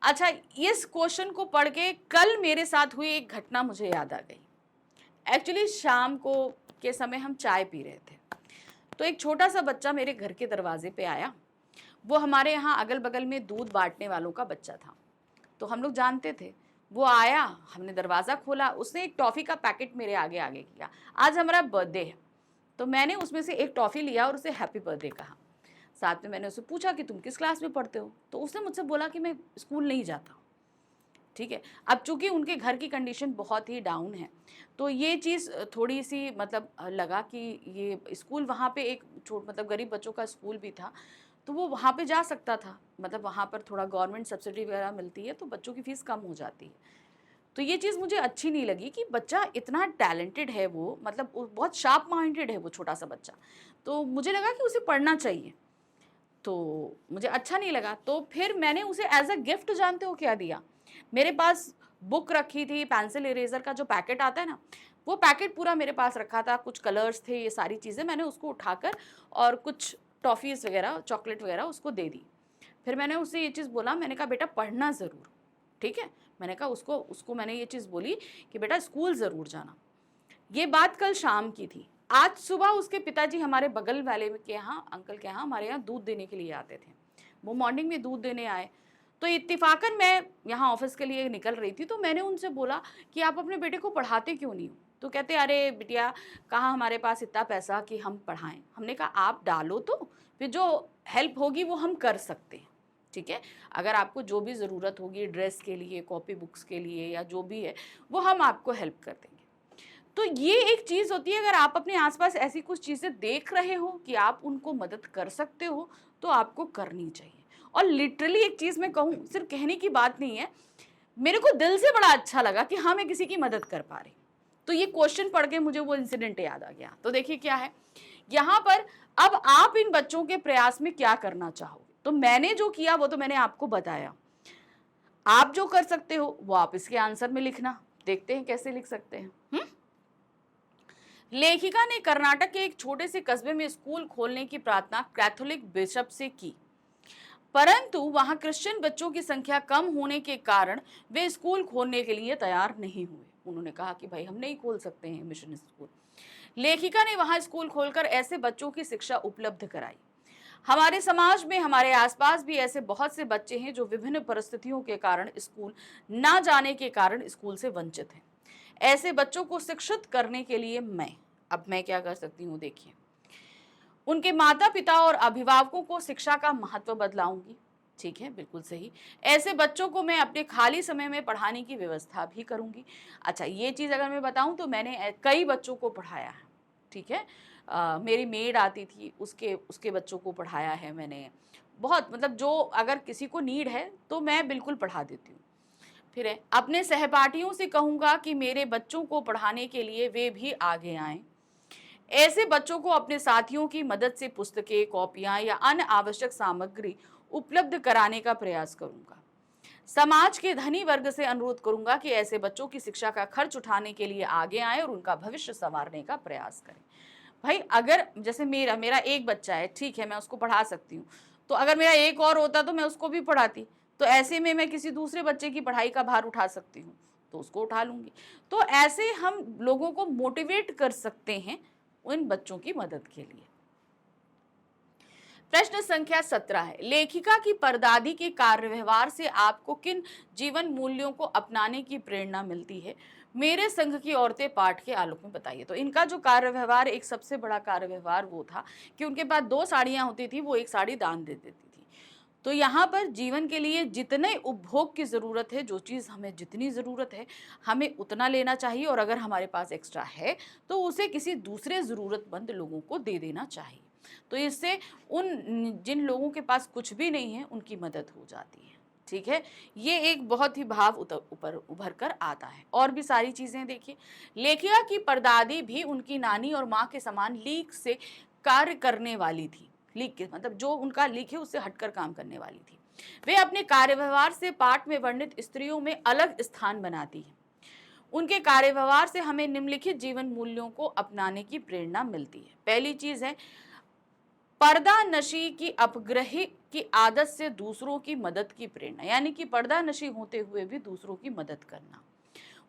अच्छा, इस क्वेश्चन को पढ़ के कल मेरे साथ हुई एक घटना मुझे याद आ गई। एक्चुअली शाम को के समय हम चाय पी रहे थे, तो एक छोटा सा बच्चा मेरे घर के दरवाजे पे आया। वो हमारे यहाँ अगल बगल में दूध बांटने वालों का बच्चा था, तो हम लोग जानते थे। वो आया, हमने दरवाज़ा खोला, उसने एक टॉफ़ी का पैकेट मेरे आगे आगे किया। आज हमारा बर्थडे है, तो मैंने उसमें से एक टॉफ़ी लिया और उसे हैप्पी बर्थडे कहा। साथ में मैंने उससे पूछा कि तुम किस क्लास में पढ़ते हो, तो उसने मुझसे बोला कि मैं स्कूल नहीं जाता। ठीक है। अब चूंकि उनके घर की कंडीशन बहुत ही डाउन है, तो ये चीज़ थोड़ी सी मतलब लगा कि ये स्कूल वहाँ पे एक मतलब गरीब बच्चों का स्कूल भी था, तो वो वहाँ पे जा सकता था, मतलब वहाँ पर थोड़ा गवर्नमेंट सब्सिडी वगैरह मिलती है तो बच्चों की फ़ीस कम हो जाती है। तो ये चीज़ मुझे अच्छी नहीं लगी कि बच्चा इतना टैलेंटेड है, वो मतलब वो बहुत शार्प माइंडेड है वो छोटा सा बच्चा, तो मुझे लगा कि उसे पढ़ना चाहिए। तो मुझे अच्छा नहीं लगा, तो फिर मैंने उसे एज़ अ गिफ्ट जानते हो क्या दिया? मेरे पास बुक रखी थी, पेंसिल इरेज़र का जो पैकेट आता है ना, वो पैकेट पूरा मेरे पास रखा था, कुछ कलर्स थे, ये सारी चीज़ें मैंने उसको उठाकर और कुछ टॉफ़ीज़ वग़ैरह, चॉकलेट वग़ैरह उसको दे दी। फिर मैंने उससे ये चीज़ बोला, मैंने कहा बेटा पढ़ना ज़रूर, ठीक है? मैंने कहा उसको उसको मैंने ये चीज़ बोली कि बेटा स्कूल ज़रूर जाना। ये बात कल शाम की थी। आज सुबह उसके पिताजी हमारे बगल वाले के यहाँ, अंकल के यहाँ, हमारे यहाँ दूध देने के लिए आते थे। वो मॉर्निंग में दूध देने आए, तो इत्तेफ़ाकन मैं यहाँ ऑफ़िस के लिए निकल रही थी, तो मैंने उनसे बोला कि आप अपने बेटे को पढ़ाते क्यों नहीं हो? तो कहते अरे बिटिया, कहाँ हमारे पास इतना पैसा कि हम पढ़ाएँ। हमने कहा आप डालो तो, फिर जो हेल्प होगी वो हम कर सकते हैं, ठीक है? अगर आपको जो भी ज़रूरत होगी ड्रेस के लिए, कॉपी बुक्स के लिए या जो भी है, वो हम आपको हेल्प कर देंगे। तो ये एक चीज़ होती है, अगर आप अपने आसपास ऐसी कुछ चीज़ें देख रहे हो कि आप उनको मदद कर सकते हो, तो आपको करनी चाहिए। और लिटरली एक चीज़ मैं कहूँ, सिर्फ कहने की बात नहीं है, मेरे को दिल से बड़ा अच्छा लगा कि हाँ, मैं किसी की मदद कर पा रही। तो ये क्वेश्चन पढ़ के मुझे वो इंसिडेंट याद आ गया। तो देखिए क्या है, यहाँ पर अब आप इन बच्चों के प्रयास में क्या करना चाहोगे? तो मैंने जो किया वो तो मैंने आपको बताया। आप जो कर सकते हो वो आप इसके आंसर में लिखना। देखते हैं कैसे लिख सकते हैं। लेखिका ने कर्नाटक के एक छोटे से कस्बे में स्कूल खोलने की प्रार्थना कैथोलिक बिशप से की, परंतु वहां क्रिश्चियन बच्चों की संख्या कम होने के कारण वे स्कूल खोलने के लिए तैयार नहीं हुए। उन्होंने कहा कि भाई हम नहीं खोल सकते हैं मिशन स्कूल। लेखिका ने वहां स्कूल खोलकर ऐसे बच्चों की शिक्षा उपलब्ध कराई। हमारे समाज में, हमारे आसपास भी ऐसे बहुत से बच्चे हैं जो विभिन्न परिस्थितियों के कारण स्कूल ना जाने के कारण स्कूल से वंचित हैं। ऐसे बच्चों को शिक्षित करने के लिए मैं क्या कर सकती हूँ, देखिए, उनके माता पिता और अभिभावकों को शिक्षा का महत्व बतलाऊंगी। ठीक है, बिल्कुल सही। ऐसे बच्चों को मैं अपने खाली समय में पढ़ाने की व्यवस्था भी करूंगी। अच्छा, ये चीज़ अगर मैं बताऊं तो मैंने कई बच्चों को पढ़ाया है, ठीक है। मेरी मेड आती थी, उसके उसके बच्चों को पढ़ाया है मैंने। बहुत मतलब जो अगर किसी को नीड है तो मैं बिल्कुल पढ़ा देती हूँ। फिर है, अपने सहपाठियों से कहूँगा कि मेरे बच्चों को पढ़ाने के लिए वे भी आगे आएं। ऐसे बच्चों को अपने साथियों की मदद से पुस्तकें, कॉपियां या अन्य आवश्यक सामग्री उपलब्ध कराने का प्रयास करूंगा। समाज के धनी वर्ग से अनुरोध करूंगा कि ऐसे बच्चों की शिक्षा का खर्च उठाने के लिए आगे आए और उनका भविष्य संवारने का प्रयास करें। भाई अगर जैसे मेरा मेरा एक बच्चा है, ठीक है, मैं उसको पढ़ा सकती हूँ, तो अगर मेरा एक और होता तो मैं उसको भी पढ़ाती। तो ऐसे में मैं किसी दूसरे बच्चे की पढ़ाई का भार उठा सकती हूँ, तो उसको उठा लूंगी। तो ऐसे हम लोगों को मोटिवेट कर सकते हैं उन बच्चों की मदद के लिए। प्रश्न संख्या 17 है, लेखिका की परदादी के कार्य व्यवहार से आपको किन जीवन मूल्यों को अपनाने की प्रेरणा मिलती है? मेरे संघ की औरतें पाठ के आलोक में बताइए। तो इनका जो कार्य व्यवहार, एक सबसे बड़ा कार्य व्यवहार वो था कि उनके पास 2 साड़ियां होती थी, वो एक साड़ी दान दे देती थी। तो यहाँ पर जीवन के लिए जितने उपभोग की ज़रूरत है, जो चीज़ हमें जितनी ज़रूरत है, हमें उतना लेना चाहिए, और अगर हमारे पास एक्स्ट्रा है तो उसे किसी दूसरे ज़रूरतमंद लोगों को दे देना चाहिए। तो इससे उन जिन लोगों के पास कुछ भी नहीं है उनकी मदद हो जाती है। ठीक है, ये एक बहुत ही भाव ऊपर उभर कर आता है। और भी सारी चीज़ें देखिए, लेखिका की परदादी भी उनकी नानी और माँ के समान लीक से कार्य करने वाली थी। लीक के मतलब जो उनका लीक है उससे हटकर काम करने वाली थी। वे अपने कार्य व्यवहार से पाठ में वर्णित स्त्रियों में अलग स्थान बनाती है। उनके कार्य व्यवहार से हमें निम्नलिखित जीवन मूल्यों को अपनाने की प्रेरणा मिलती है। पहली चीज है, पर्दा नशी की अपग्रही की आदत से दूसरों की मदद की प्रेरणा, यानी कि पर्दा नशी होते हुए भी दूसरों की मदद करना।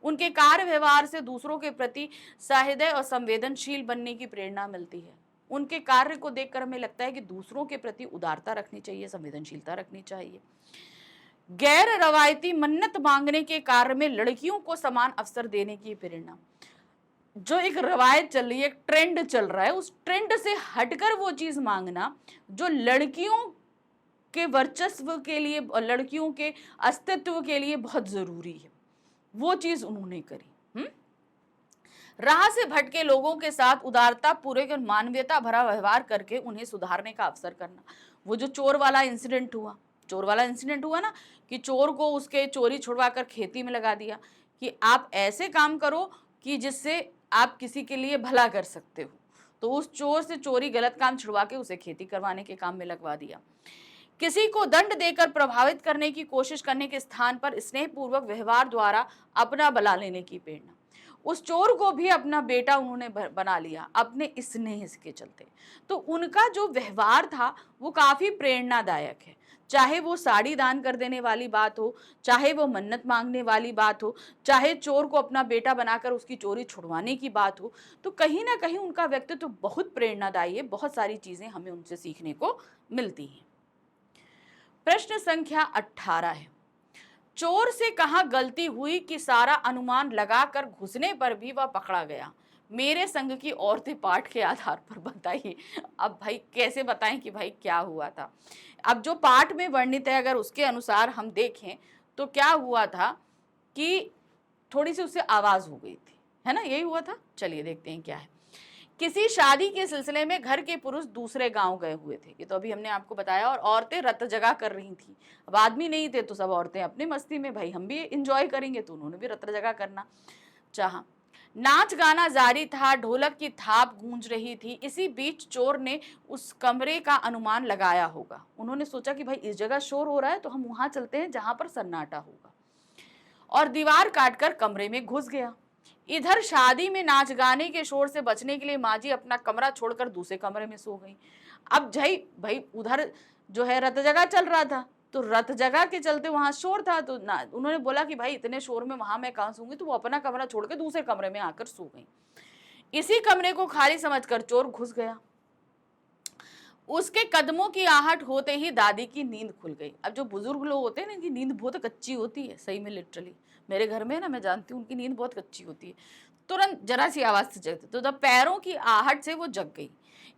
उनके कार्य व्यवहार से दूसरों के प्रति सहृदय और संवेदनशील बनने की प्रेरणा मिलती है। उनके कार्य को देखकर हमें लगता है कि दूसरों के प्रति उदारता रखनी चाहिए, संवेदनशीलता रखनी चाहिए। गैर रवायती मन्नत मांगने के कार्य में लड़कियों को समान अवसर देने की प्रेरणा। जो एक रवायत चल रही है, एक ट्रेंड चल रहा है, उस ट्रेंड से हटकर वो चीज मांगना जो लड़कियों के वर्चस्व के लिए, लड़कियों के अस्तित्व के लिए बहुत जरूरी है, वो चीज उन्होंने करी। राह से भटके लोगों के साथ उदारता पूर्वक और मानवीयता भरा व्यवहार करके उन्हें सुधारने का अवसर करना। वो जो चोर वाला इंसिडेंट हुआ ना, कि चोर को उसके चोरी छुड़वाकर खेती में लगा दिया, कि आप ऐसे काम करो कि जिससे आप किसी के लिए भला कर सकते हो। तो उस चोर से चोरी, गलत काम छुड़वा के उसे खेती करवाने के काम में लगवा दिया। किसी को दंड देकर प्रभावित करने की कोशिश करने के स्थान पर स्नेहपूर्वक व्यवहार द्वारा अपना बना लेने की प्रेरणा। उस चोर को भी अपना बेटा उन्होंने बना लिया अपने स्नेह के चलते। तो उनका जो व्यवहार था वो काफी प्रेरणादायक है। चाहे वो साड़ी दान कर देने वाली बात हो, चाहे वो मन्नत मांगने वाली बात हो, चाहे चोर को अपना बेटा बनाकर उसकी चोरी छुड़वाने की बात हो, तो कहीं ना कहीं उनका व्यक्तित्व तो बहुत प्रेरणादायी है। बहुत सारी चीजें हमें उनसे सीखने को मिलती हैं। प्रश्न संख्या 18 है, चोर से कहाँ गलती हुई कि सारा अनुमान लगाकर घुसने पर भी वह पकड़ा गया? मेरे संग की औरतें पाठ के आधार पर बताइए। अब भाई कैसे बताएं कि भाई क्या हुआ था? अब जो पाठ में वर्णित है अगर उसके अनुसार हम देखें तो क्या हुआ था कि थोड़ी सी उससे आवाज हो गई थी, है ना, यही हुआ था। चलिए देखते हैं क्या है। किसी शादी के सिलसिले में घर के पुरुष दूसरे गांव गए हुए थे, ये तो अभी हमने आपको बताया, और औरतें रत जगा कर रही थी। अब आदमी नहीं थे तो सब औरतें अपनी मस्ती में, भाई हम भी एंजॉय करेंगे, तो उन्होंने भी रत जगा करना चाहा। नाच गाना जारी था, ढोलक की थाप गूंज रही थी। इसी बीच चोर ने उस कमरे का अनुमान लगाया होगा। उन्होंने सोचा कि भाई इस जगह शोर हो रहा है तो हम वहां चलते हैं जहां पर सन्नाटा होगा, और दीवार काटकर कमरे में घुस गया। इधर शादी में नाच गाने के शोर से बचने के लिए माँ जी अपना कमरा छोड़कर दूसरे कमरे में सो गई। अब भाई उधर जो है रत जगह चल रहा था, तो रत जगह के चलते वहां शोर था, तो ना उन्होंने बोला कि भाई इतने शोर में वहां मैं कहाँ सोऊंगी, तो वो अपना कमरा छोड़ के दूसरे कमरे में आकर सो गई। इसी कमरे को खाली समझकर चोर घुस गया। उसके कदमों की आहट होते ही दादी की नींद खुल गई। अब जो बुजुर्ग लोग होते हैं ना, इनकी नींद बहुत कच्ची होती है, सही में लिटरली मेरे घर में ना, मैं जानती हूँ उनकी नींद बहुत कच्ची होती है। तुरंत जरा सी आवाज से जगते, तो जब पैरों की आहट से वो जग गई।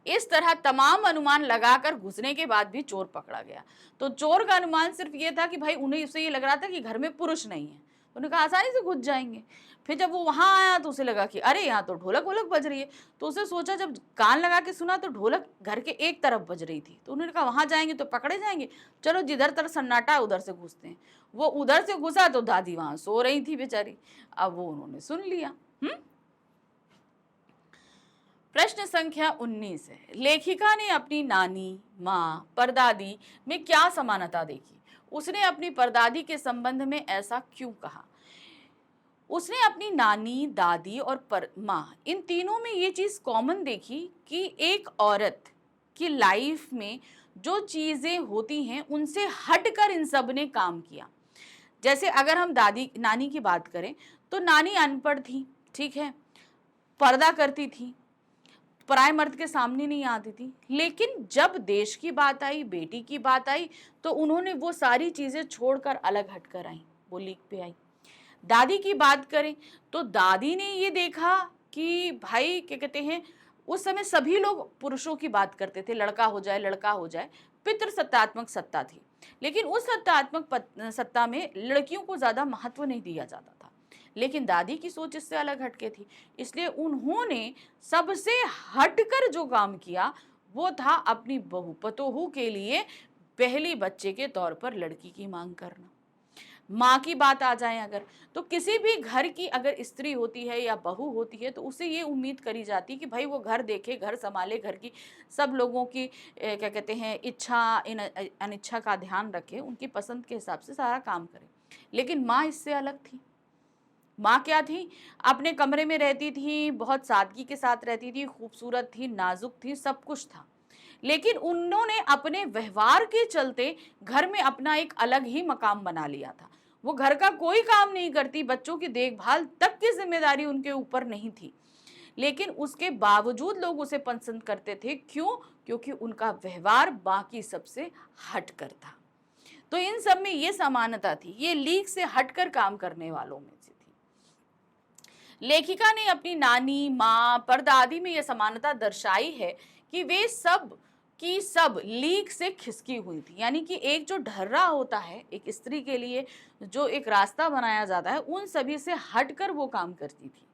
इस तरह तमाम अनुमान लगाकर घुसने के बाद भी चोर पकड़ा गया। तो चोर का अनुमान सिर्फ ये था कि भाई उन्हें उससे ये लग रहा था कि घर में पुरुष नहीं है, उन्होंने कहा आसानी से घुस जाएंगे। फिर जब वो वहां आया तो उसे लगा कि अरे यहाँ तो ढोलक वोलक बज रही है, तो उसे सोचा, जब कान लगा के सुना तो ढोलक घर के एक तरफ बज रही थी, तो उन्होंने कहा वहां जाएंगे तो पकड़े जाएंगे, चलो जिधर तरफ सन्नाटा उधर से घुसते हैं। वो उधर से घुसा तो दादी वहां सो रही थी बेचारी, अब वो उन्होंने सुन लिया। प्रश्न संख्या 19 है, लेखिका ने अपनी नानी, माँ, परदादी में क्या समानता देखी? उसने अपनी परदादी के संबंध में ऐसा क्यों कहा? उसने अपनी नानी, दादी और माँ, इन तीनों में ये चीज कॉमन देखी कि एक औरत की लाइफ में जो चीजें होती हैं उनसे हटकर इन सब ने काम किया। जैसे अगर हम दादी नानी की बात करें तो नानी अनपढ़ थी, ठीक है, पर्दा करती थी, पराए मर्द के सामने नहीं आती थी, लेकिन जब देश की बात आई, बेटी की बात आई, तो उन्होंने वो सारी चीजें छोड़कर अलग हटकर आई, वो लीक पे आई। दादी की बात करें तो दादी ने ये देखा कि भाई क्या कहते हैं, उस समय सभी लोग पुरुषों की बात करते थे, लड़का हो जाए लड़का हो जाए, पितृसत्तात्मक सत्ता थी, लेकिन उस सत्तात्मक सत्ता में लड़कियों को ज्यादा महत्व नहीं दिया जाता था। लेकिन दादी की सोच इससे अलग हटके थी, इसलिए उन्होंने सबसे हटकर जो काम किया वो था अपनी बहू पतोहू के लिए पहली बच्चे के तौर पर लड़की की मांग करना। माँ की बात आ जाए अगर, तो किसी भी घर की अगर स्त्री होती है या बहू होती है तो उसे ये उम्मीद करी जाती है कि भाई वो घर देखे, घर संभाले, घर की सब लोगों की क्या कहते हैं इच्छा अनिच्छा का ध्यान रखे, उनकी पसंद के हिसाब से सारा काम करे। लेकिन माँ इससे अलग थी। माँ क्या थी? अपने कमरे में रहती थी, बहुत सादगी के साथ रहती थी, खूबसूरत थी, नाजुक थी, सब कुछ था, लेकिन उन्होंने अपने व्यवहार के चलते घर में अपना एक अलग ही मकाम बना लिया था। वो घर का कोई काम नहीं करती, बच्चों की देखभाल तक की जिम्मेदारी उनके ऊपर नहीं थी, लेकिन उसके बावजूद लोग उसे पसंद करते थे। क्यों? क्योंकि उनका व्यवहार बाकी सबसे हटकर था। तो इन सब में ये समानता थी, ये लीक से हटकर काम करने वालों में से थी। लेखिका ने अपनी नानी, माँ, परदादी में यह समानता दर्शाई है कि वे सब कि सब लीक से खिसकी हुई थी। यानी कि एक जो ढर्रा होता है एक स्त्री के लिए, जो एक रास्ता बनाया जाता है, उन सभी से हटकर वो काम करती थी।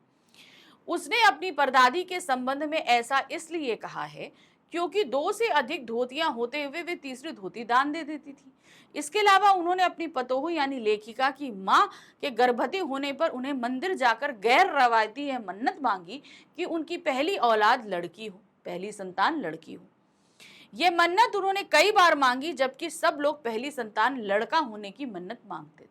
उसने अपनी परदादी के संबंध में ऐसा इसलिए कहा है क्योंकि 2 से अधिक धोतियां होते हुए वे तीसरी धोती दान दे देती थी। इसके अलावा उन्होंने अपनी पतोहू यानी लेखिका की मां के गर्भवती होने पर उन्हें मंदिर जाकर गैर रवायती यह मन्नत मांगी कि उनकी पहली औलाद लड़की हो, पहली संतान लड़की हो। यह मन्नत उन्होंने कई बार मांगी, जबकि सब लोग पहली संतान लड़का होने की मन्नत मांगते थे।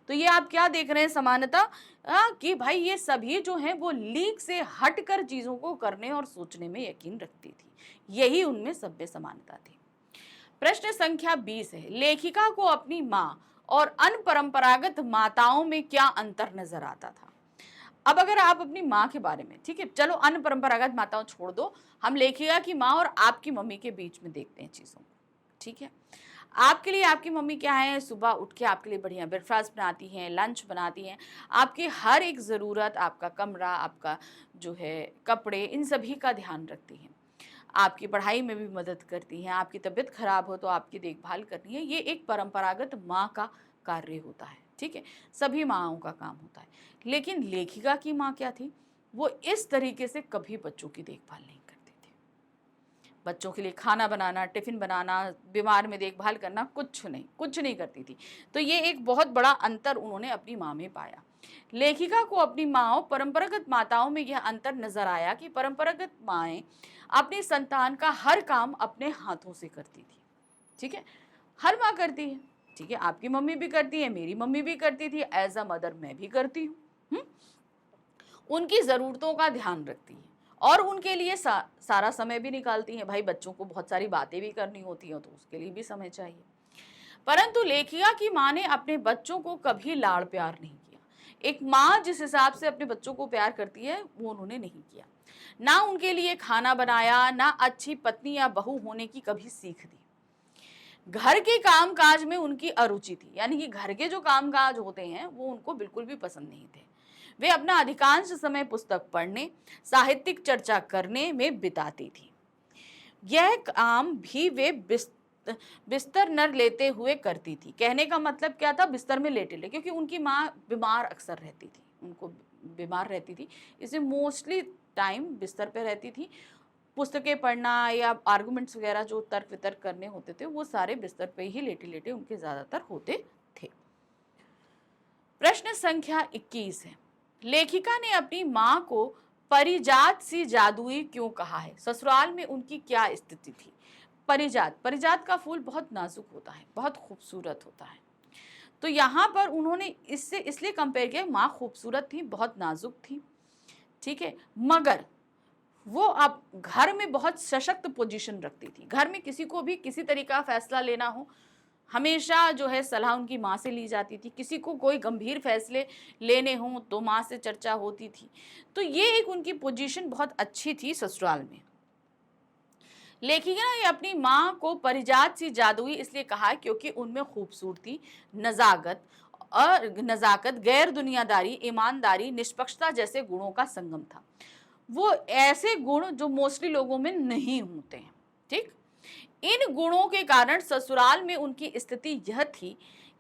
तो ये आप क्या देख रहे हैं समानता, कि भाई ये सभी जो हैं वो लीक से हटकर चीजों को करने और सोचने में यकीन रखती थी। यही उनमें सभ्य समानता थी। प्रश्न संख्या 20 है, लेखिका को अपनी मां और अनपरंपरागत माताओं में क्या अंतर नजर आता था? अब अगर आप अपनी माँ के बारे में, ठीक है, चलो अनपरंपरागत माताओं छोड़ दो, हम लेखिका की माँ और आपकी मम्मी के बीच में देखते हैं चीजों को। ठीक है, आपके लिए आपकी मम्मी क्या है, सुबह उठ के आपके लिए बढ़िया ब्रेकफास्ट बनाती हैं, लंच बनाती हैं, आपकी हर एक ज़रूरत, आपका कमरा, आपका जो है कपड़े, इन सभी का ध्यान रखती हैं। आपकी पढ़ाई में भी मदद करती हैं, आपकी तबीयत खराब हो तो आपकी देखभाल करती है। ये एक परंपरागत माँ का कार्य होता है। ठीक है, सभी माँओं का काम होता है। लेकिन लेखिका की माँ क्या थी, वो इस तरीके से कभी बच्चों की देखभाल नहीं करती थी। बच्चों के लिए खाना बनाना, टिफिन बनाना, बीमार में देखभाल करना, कुछ नहीं करती थी। तो ये एक बहुत बड़ा अंतर उन्होंने अपनी माँ में पाया। लेखिका को अपनी माँ, परंपरागत माताओं में यह अंतर नजर आया कि परंपरागत माएँ अपनी संतान का हर काम अपने हाथों से करती थी। ठीक है, हर माँ करती है। ठीक है, आपकी मम्मी भी करती है, मेरी मम्मी भी करती थी, एज अ मदर मैं भी करती हूँ। उनकी ज़रूरतों का ध्यान रखती है और उनके लिए सारा समय भी निकालती हैं। भाई बच्चों को बहुत सारी बातें भी करनी होती हैं तो उसके लिए भी समय चाहिए। परंतु लेखिका की माँ ने अपने बच्चों को कभी लाड़ प्यार नहीं किया। एक माँ जिस हिसाब से अपने बच्चों को प्यार करती है वो उन्होंने नहीं किया। ना उनके लिए खाना बनाया, ना अच्छी पत्नी या बहू होने की कभी सीख दी। घर के कामकाज में उनकी अरुचि थी, यानी कि घर के जो कामकाज होते हैं वो उनको बिल्कुल भी पसंद नहीं थे। वे अपना अधिकांश समय पुस्तक पढ़ने, साहित्यिक चर्चा करने में बिताती थी। यह काम भी वे बिस्तर न लेते हुए करती थी। कहने का मतलब क्या था, बिस्तर में लेटे ले, क्योंकि उनकी माँ बीमार अक्सर रहती थी, उनको बीमार रहती थी, इसलिए मोस्टली टाइम बिस्तर पे रहती थी। पुस्तकें पढ़ना या आर्गुमेंट्स वगैरह जो तर्क वितर्क करने होते थे वो सारे बिस्तर पे ही लेटे लेटे उनके ज़्यादातर होते थे। प्रश्न संख्या 21 है, लेखिका ने अपनी माँ को परिजात सी जादुई क्यों कहा है? ससुराल में उनकी क्या स्थिति थी? परिजात का फूल बहुत नाजुक होता है, बहुत खूबसूरत होता है। तो यहाँ पर उन्होंने इससे इसलिए कंपेयर किया, माँ खूबसूरत थी, बहुत नाजुक थी। ठीक है, मगर वो अब घर में बहुत सशक्त पोजीशन रखती थी। घर में किसी को भी किसी तरीका फैसला लेना हो, हमेशा जो है सलाह उनकी माँ से ली जाती थी। किसी को कोई गंभीर फैसले लेने हों तो माँ से चर्चा होती थी। तो ये एक उनकी पोजीशन बहुत अच्छी थी ससुराल में। लेखिका ने अपनी माँ को परिजात सी जादुई इसलिए कहा क्योंकि उनमें खूबसूरती, नजाकत, गैर दुनियादारी, ईमानदारी, निष्पक्षता जैसे गुणों का संगम था। वो ऐसे गुण जो मोस्टली लोगों में नहीं होते हैं। ठीक, इन गुणों के कारण ससुराल में उनकी स्थिति यह थी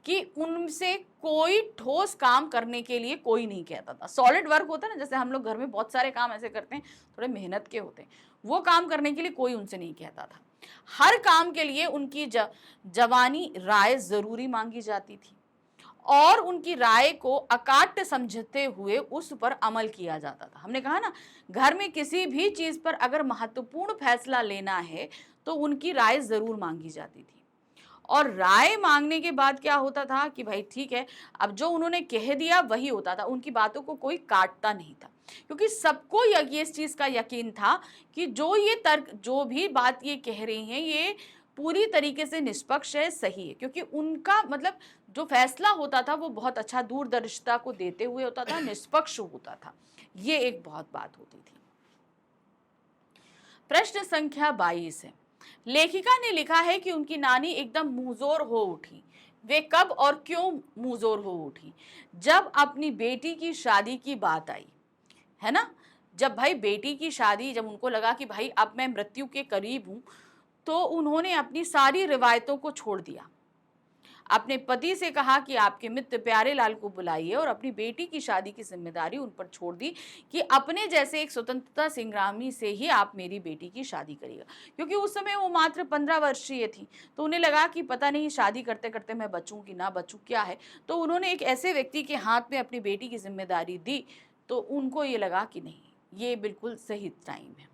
कि उनसे कोई ठोस काम करने के लिए कोई नहीं कहता था। सॉलिड वर्क होता है ना, जैसे हम लोग घर में बहुत सारे काम ऐसे करते हैं, थोड़े मेहनत के होते हैं, वो काम करने के लिए कोई उनसे नहीं कहता था। हर काम के लिए उनकी जवानी राय जरूरी मांगी जाती थी और उनकी राय को अकाट्य समझते हुए उस पर अमल किया जाता था। हमने कहा ना, घर में किसी भी चीज पर अगर महत्वपूर्ण फैसला लेना है तो उनकी राय जरूर मांगी जाती थी। और राय मांगने के बाद क्या होता था कि भाई ठीक है, अब जो उन्होंने कह दिया वही होता था, उनकी बातों को कोई काटता नहीं था, क्योंकि सबको ये इस चीज का यकीन था कि जो ये तर्क, जो भी बात ये कह रही हैं, ये पूरी तरीके से निष्पक्ष है, सही है, क्योंकि उनका मतलब जो फैसला होता था वो बहुत अच्छा दूरदर्शिता को देते हुए होता था, निष्पक्ष होता था। ये एक बहुत बात होती थी। प्रश्न संख्या 22 है, लेखिका ने लिखा है कि उनकी नानी एकदम मुंहजोर हो उठी। वे कब और क्यों मुंहजोर हो उठी? जब अपनी बेटी की शादी की बात आई, है ना, जब भाई बेटी की शादी, जब उनको लगा कि भाई अब मैं मृत्यु के करीब हूं, तो उन्होंने अपनी सारी रिवायतों को छोड़ दिया। अपने पति से कहा कि आपके मित्र प्यारेलाल को बुलाइए और अपनी बेटी की शादी की जिम्मेदारी उन पर छोड़ दी कि अपने जैसे एक स्वतंत्रता संग्रामी से ही आप मेरी बेटी की शादी करिएगा। क्योंकि उस समय वो मात्र 15 वर्षीय थी, तो उन्हें लगा कि पता नहीं शादी करते करते मैं बचूं कि ना बचूं, क्या है। तो उन्होंने एक ऐसे व्यक्ति के हाथ में अपनी बेटी की जिम्मेदारी दी, तो उनको ये लगा कि नहीं, ये बिल्कुल सही टाइम है।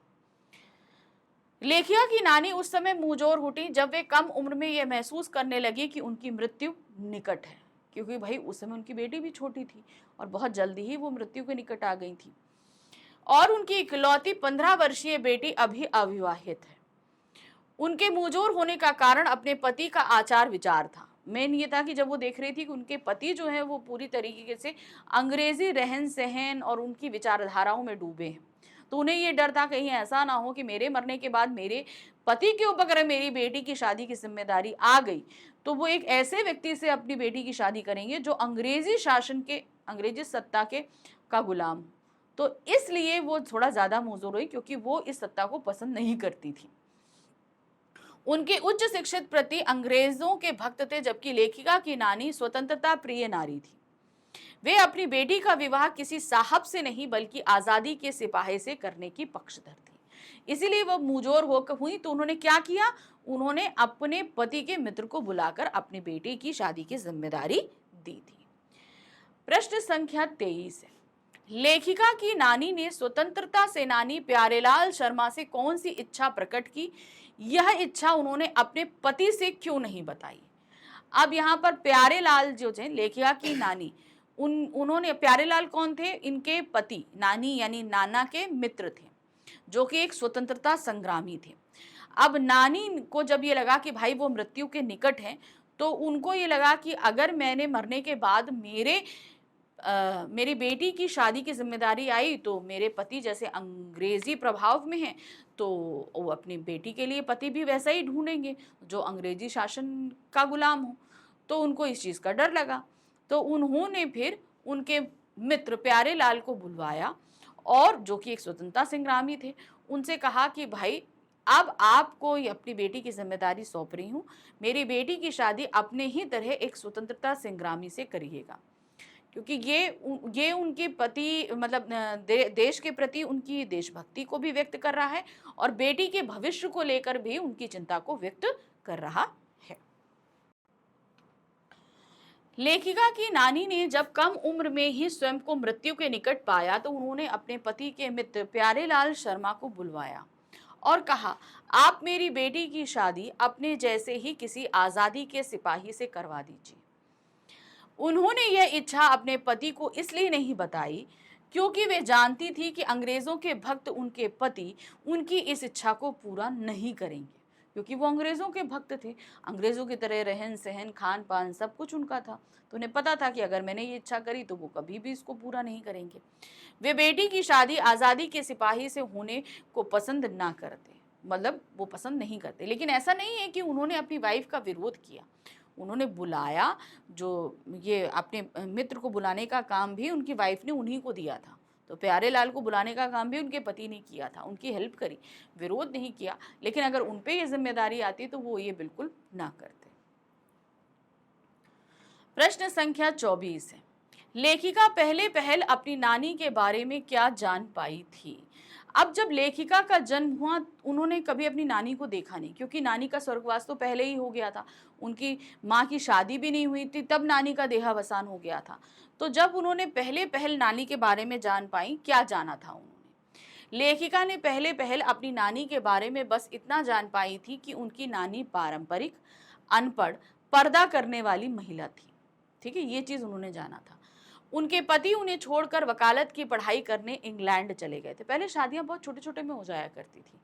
लेखिका की नानी उस समय मुंहजोर उठी जब वे कम उम्र में यह महसूस करने लगी कि उनकी मृत्यु निकट है। क्योंकि भाई उस समय उनकी बेटी भी छोटी थी और बहुत जल्दी ही वो मृत्यु के निकट आ गई थी, और उनकी इकलौती 15 वर्षीय बेटी अभी अविवाहित है। उनके मुंहजोर होने का कारण अपने पति का आचार विचार था। मेन ये था कि जब वो देख रही थी कि उनके पति जो है वो पूरी तरीके से अंग्रेजी रहन सहन और उनकी विचारधाराओं में डूबे हैं, तो उन्हें ये डर था कहीं ऐसा ना हो कि मेरे मरने के बाद मेरे पति के ऊपर अगर मेरी बेटी की शादी की जिम्मेदारी आ गई तो वो एक ऐसे व्यक्ति से अपनी बेटी की शादी करेंगे जो अंग्रेजी शासन के, अंग्रेजी सत्ता के का गुलाम हो। तो इसलिए वो थोड़ा ज्यादा मुंहजोर हुई, क्योंकि वो इस सत्ता को पसंद नहीं करती थी। उनके उच्च शिक्षित प्रति अंग्रेजों के भक्त थे, जबकि लेखिका की नानी स्वतंत्रता प्रिय नारी थी। वे अपनी बेटी का विवाह किसी साहब से नहीं बल्कि आजादी के सिपाही से करने की पक्षधर थी। इसीलिए वह मुंहजोर होकर हुई, तो उन्होंने क्या किया, उन्होंने अपने पति के मित्र को बुलाकर अपनी बेटी की शादी की जिम्मेदारी दी थी। प्रश्न संख्या 23 है, लेखिका की नानी ने स्वतंत्रता सेनानी प्यारेलाल शर्मा से कौन सी इच्छा प्रकट की? यह इच्छा उन्होंने अपने पति से क्यों नहीं बताई? अब यहाँ पर प्यारेलाल जो थे, लेखिका की नानी, उन्होंने, प्यारेलाल कौन थे? इनके पति, नानी यानी नाना के मित्र थे, जो कि एक स्वतंत्रता संग्रामी थे। अब नानी को जब ये लगा कि भाई वो मृत्यु के निकट हैं, तो उनको ये लगा कि अगर मैंने मरने के बाद मेरी बेटी की शादी की जिम्मेदारी आई तो मेरे पति जैसे अंग्रेजी प्रभाव में हैं, तो वो अपनी बेटी के लिए पति भी वैसा ही ढूंढेंगे जो अंग्रेजी शासन का गुलाम हो। तो उनको इस चीज़ का डर लगा, तो उन्होंने फिर उनके मित्र प्यारेलाल को बुलवाया और जो कि एक स्वतंत्रता संग्रामी थे, उनसे कहा कि भाई अब आपको अपनी बेटी की जिम्मेदारी सौंप रही हूँ, मेरी बेटी की शादी अपने ही तरह एक स्वतंत्रता संग्रामी से करिएगा। क्योंकि ये उनके पति मतलब देश के प्रति उनकी देशभक्ति को भी व्यक्त कर रहा है और बेटी के भविष्य को लेकर भी उनकी चिंता को व्यक्त कर रहा है। लेखिका की नानी ने जब कम उम्र में ही स्वयं को मृत्यु के निकट पाया तो उन्होंने अपने पति के मित्र प्यारेलाल शर्मा को बुलवाया और कहा, आप मेरी बेटी की शादी अपने जैसे ही किसी आजादी के सिपाही से करवा दीजिए। उन्होंने यह इच्छा अपने पति को इसलिए नहीं बताई क्योंकि वे जानती थी कि अंग्रेजों के भक्त उनके पति उनकी इस इच्छा को पूरा नहीं करेंगे, क्योंकि वो अंग्रेजों के भक्त थे, अंग्रेजों की तरह रहन सहन खान पान सब कुछ उनका था। तो उन्हें पता था कि अगर मैंने ये इच्छा करी तो वो कभी भी इसको पूरा नहीं करेंगे। वे बेटी की शादी आज़ादी के सिपाही से होने को पसंद ना करते, मतलब वो पसंद नहीं करते। लेकिन ऐसा नहीं है कि उन्होंने अपनी वाइफ का विरोध किया, उन्होंने बुलाया, जो ये अपने मित्र को बुलाने का काम भी उनकी वाइफ ने उन्हीं को दिया था। तो प्यारेलाल को बुलाने का काम भी उनके पति ने किया था, उनकी हेल्प करी, विरोध नहीं किया। लेकिन अगर उन पे ये जिम्मेदारी आती तो वो ये बिल्कुल ना करते। प्रश्न संख्या 24 है, लेखिका पहले पहल अपनी नानी के बारे में क्या जान पाई थी? अब जब लेखिका का जन्म हुआ उन्होंने कभी अपनी नानी को देखा नहीं, क्योंकि नानी का स्वर्गवास तो पहले ही हो गया था, उनकी माँ की शादी भी नहीं हुई थी तब नानी का देहावसान हो गया था। तो जब उन्होंने पहले पहल नानी के बारे में जान पाई, क्या जाना था उन्होंने? लेखिका ने पहले पहल अपनी नानी के बारे में बस इतना जान पाई थी कि उनकी नानी पारंपरिक, अनपढ़, पर्दा करने वाली महिला थी। ठीक है, ये चीज उन्होंने जाना था। उनके पति उन्हें छोड़कर वकालत की पढ़ाई करने इंग्लैंड चले गए थे। पहले शादियां बहुत छोटे छोटे में हो जाया करती थी,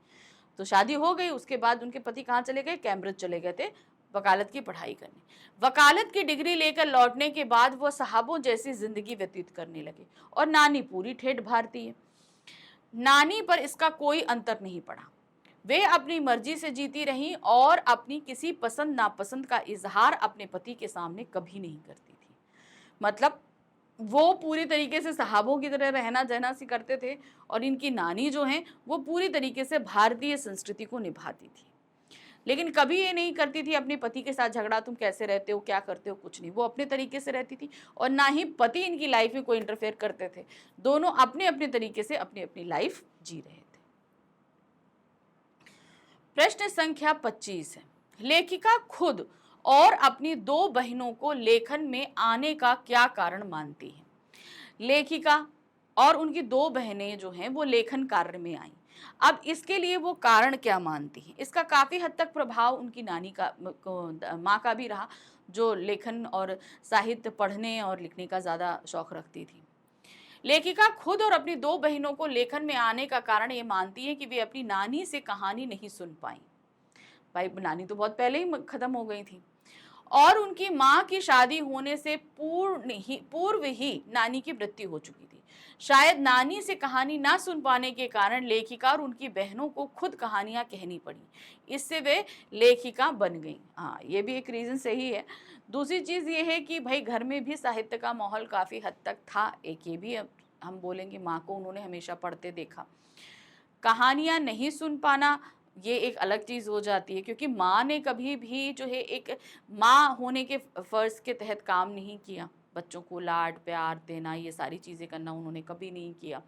तो शादी हो गई, उसके बाद उनके पति कहाँ चले गए? कैम्ब्रिज चले गए थे वकालत की पढ़ाई करने। वकालत की डिग्री लेकर लौटने के बाद वो साहबों जैसी जिंदगी व्यतीत करने लगे और नानी पूरी ठेठ भारतीय। नानी पर इसका कोई अंतर नहीं पड़ा, वे अपनी मर्जी से जीती रहीं और अपनी किसी पसंद नापसंद का इजहार अपने पति के सामने कभी नहीं करती थी। मतलब वो पूरी तरीके से साहबों की तरह रहना सहना सी करते थे और इनकी नानी जो हैं वो पूरी तरीके से भारतीय संस्कृति को निभाती थी। लेकिन कभी ये नहीं करती थी अपने पति के साथ झगड़ा, तुम कैसे रहते हो, क्या करते हो, कुछ नहीं। वो अपने तरीके से रहती थी और ना ही पति इनकी लाइफ में कोई इंटरफेयर करते थे। दोनों अपने अपने तरीके से अपनी अपनी लाइफ जी रहे थे। प्रश्न संख्या 25 है, लेखिका खुद और अपनी 2 बहनों को लेखन में आने का क्या कारण मानती है? लेखिका और उनकी 2 बहनें जो हैं वो लेखन कार्य में आईं। अब इसके लिए वो कारण क्या मानती हैं? इसका काफ़ी हद तक प्रभाव उनकी नानी का माँ का भी रहा, जो लेखन और साहित्य पढ़ने और लिखने का ज़्यादा शौक रखती थी। लेखिका खुद और अपनी 2 बहनों को लेखन में आने का कारण ये मानती है कि वे अपनी नानी से कहानी नहीं सुन पाईं। भाई नानी तो बहुत पहले ही खत्म हो गई थी और उनकी माँ की शादी होने से पूर्व ही नानी की मृत्यु हो चुकी थी। शायद नानी से कहानी ना सुन पाने के कारण लेखिका और उनकी बहनों को खुद कहानियां कहनी पड़ी। इससे वे लेखिका बन गईं। हाँ, ये भी एक रीज़न सही है। दूसरी चीज़ ये है कि भाई घर में भी साहित्य का माहौल काफ़ी हद तक था। एक ये भी हम बोलेंगे, माँ को उन्होंने हमेशा पढ़ते देखा। कहानियाँ नहीं सुन पाना ये एक अलग चीज़ हो जाती है, क्योंकि माँ ने कभी भी जो है एक माँ होने के फ़र्ज़ के तहत काम नहीं किया। बच्चों को लाड प्यार देना, ये सारी चीज़ें करना उन्होंने कभी नहीं किया।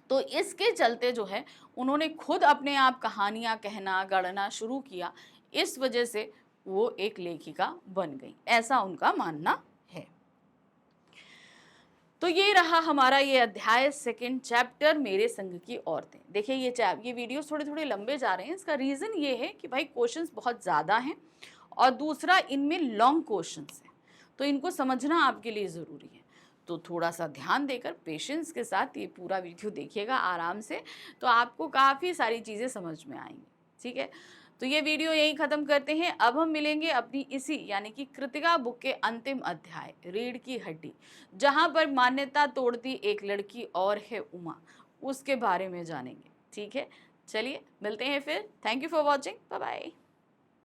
तो इसके चलते जो है उन्होंने खुद अपने आप कहानियाँ कहना गढ़ना शुरू किया। इस वजह से वो एक लेखिका बन गई, ऐसा उनका मानना है। तो ये रहा हमारा ये अध्याय 2nd चैप्टर, मेरे संग की औरतें। देखिए ये वीडियोस थोड़े थोड़े लंबे जा रहे हैं। इसका रीज़न ये है कि भाई क्वेश्चंस बहुत ज़्यादा हैं और दूसरा इनमें लॉन्ग क्वेश्चंस हैं, तो इनको समझना आपके लिए ज़रूरी है। तो थोड़ा सा ध्यान देकर पेशेंस के साथ ये पूरा वीडियो देखिएगा आराम से, तो आपको काफ़ी सारी चीज़ें समझ में आएंगी। ठीक है, तो ये वीडियो यहीं ख़त्म करते हैं। अब हम मिलेंगे अपनी इसी यानी कि कृतिका बुक के अंतिम अध्याय रीढ़ की हड्डी, जहाँ पर मान्यता तोड़ती एक लड़की और है उमा, उसके बारे में जानेंगे। ठीक है, चलिए मिलते हैं फिर। Thank you for watching, bye bye.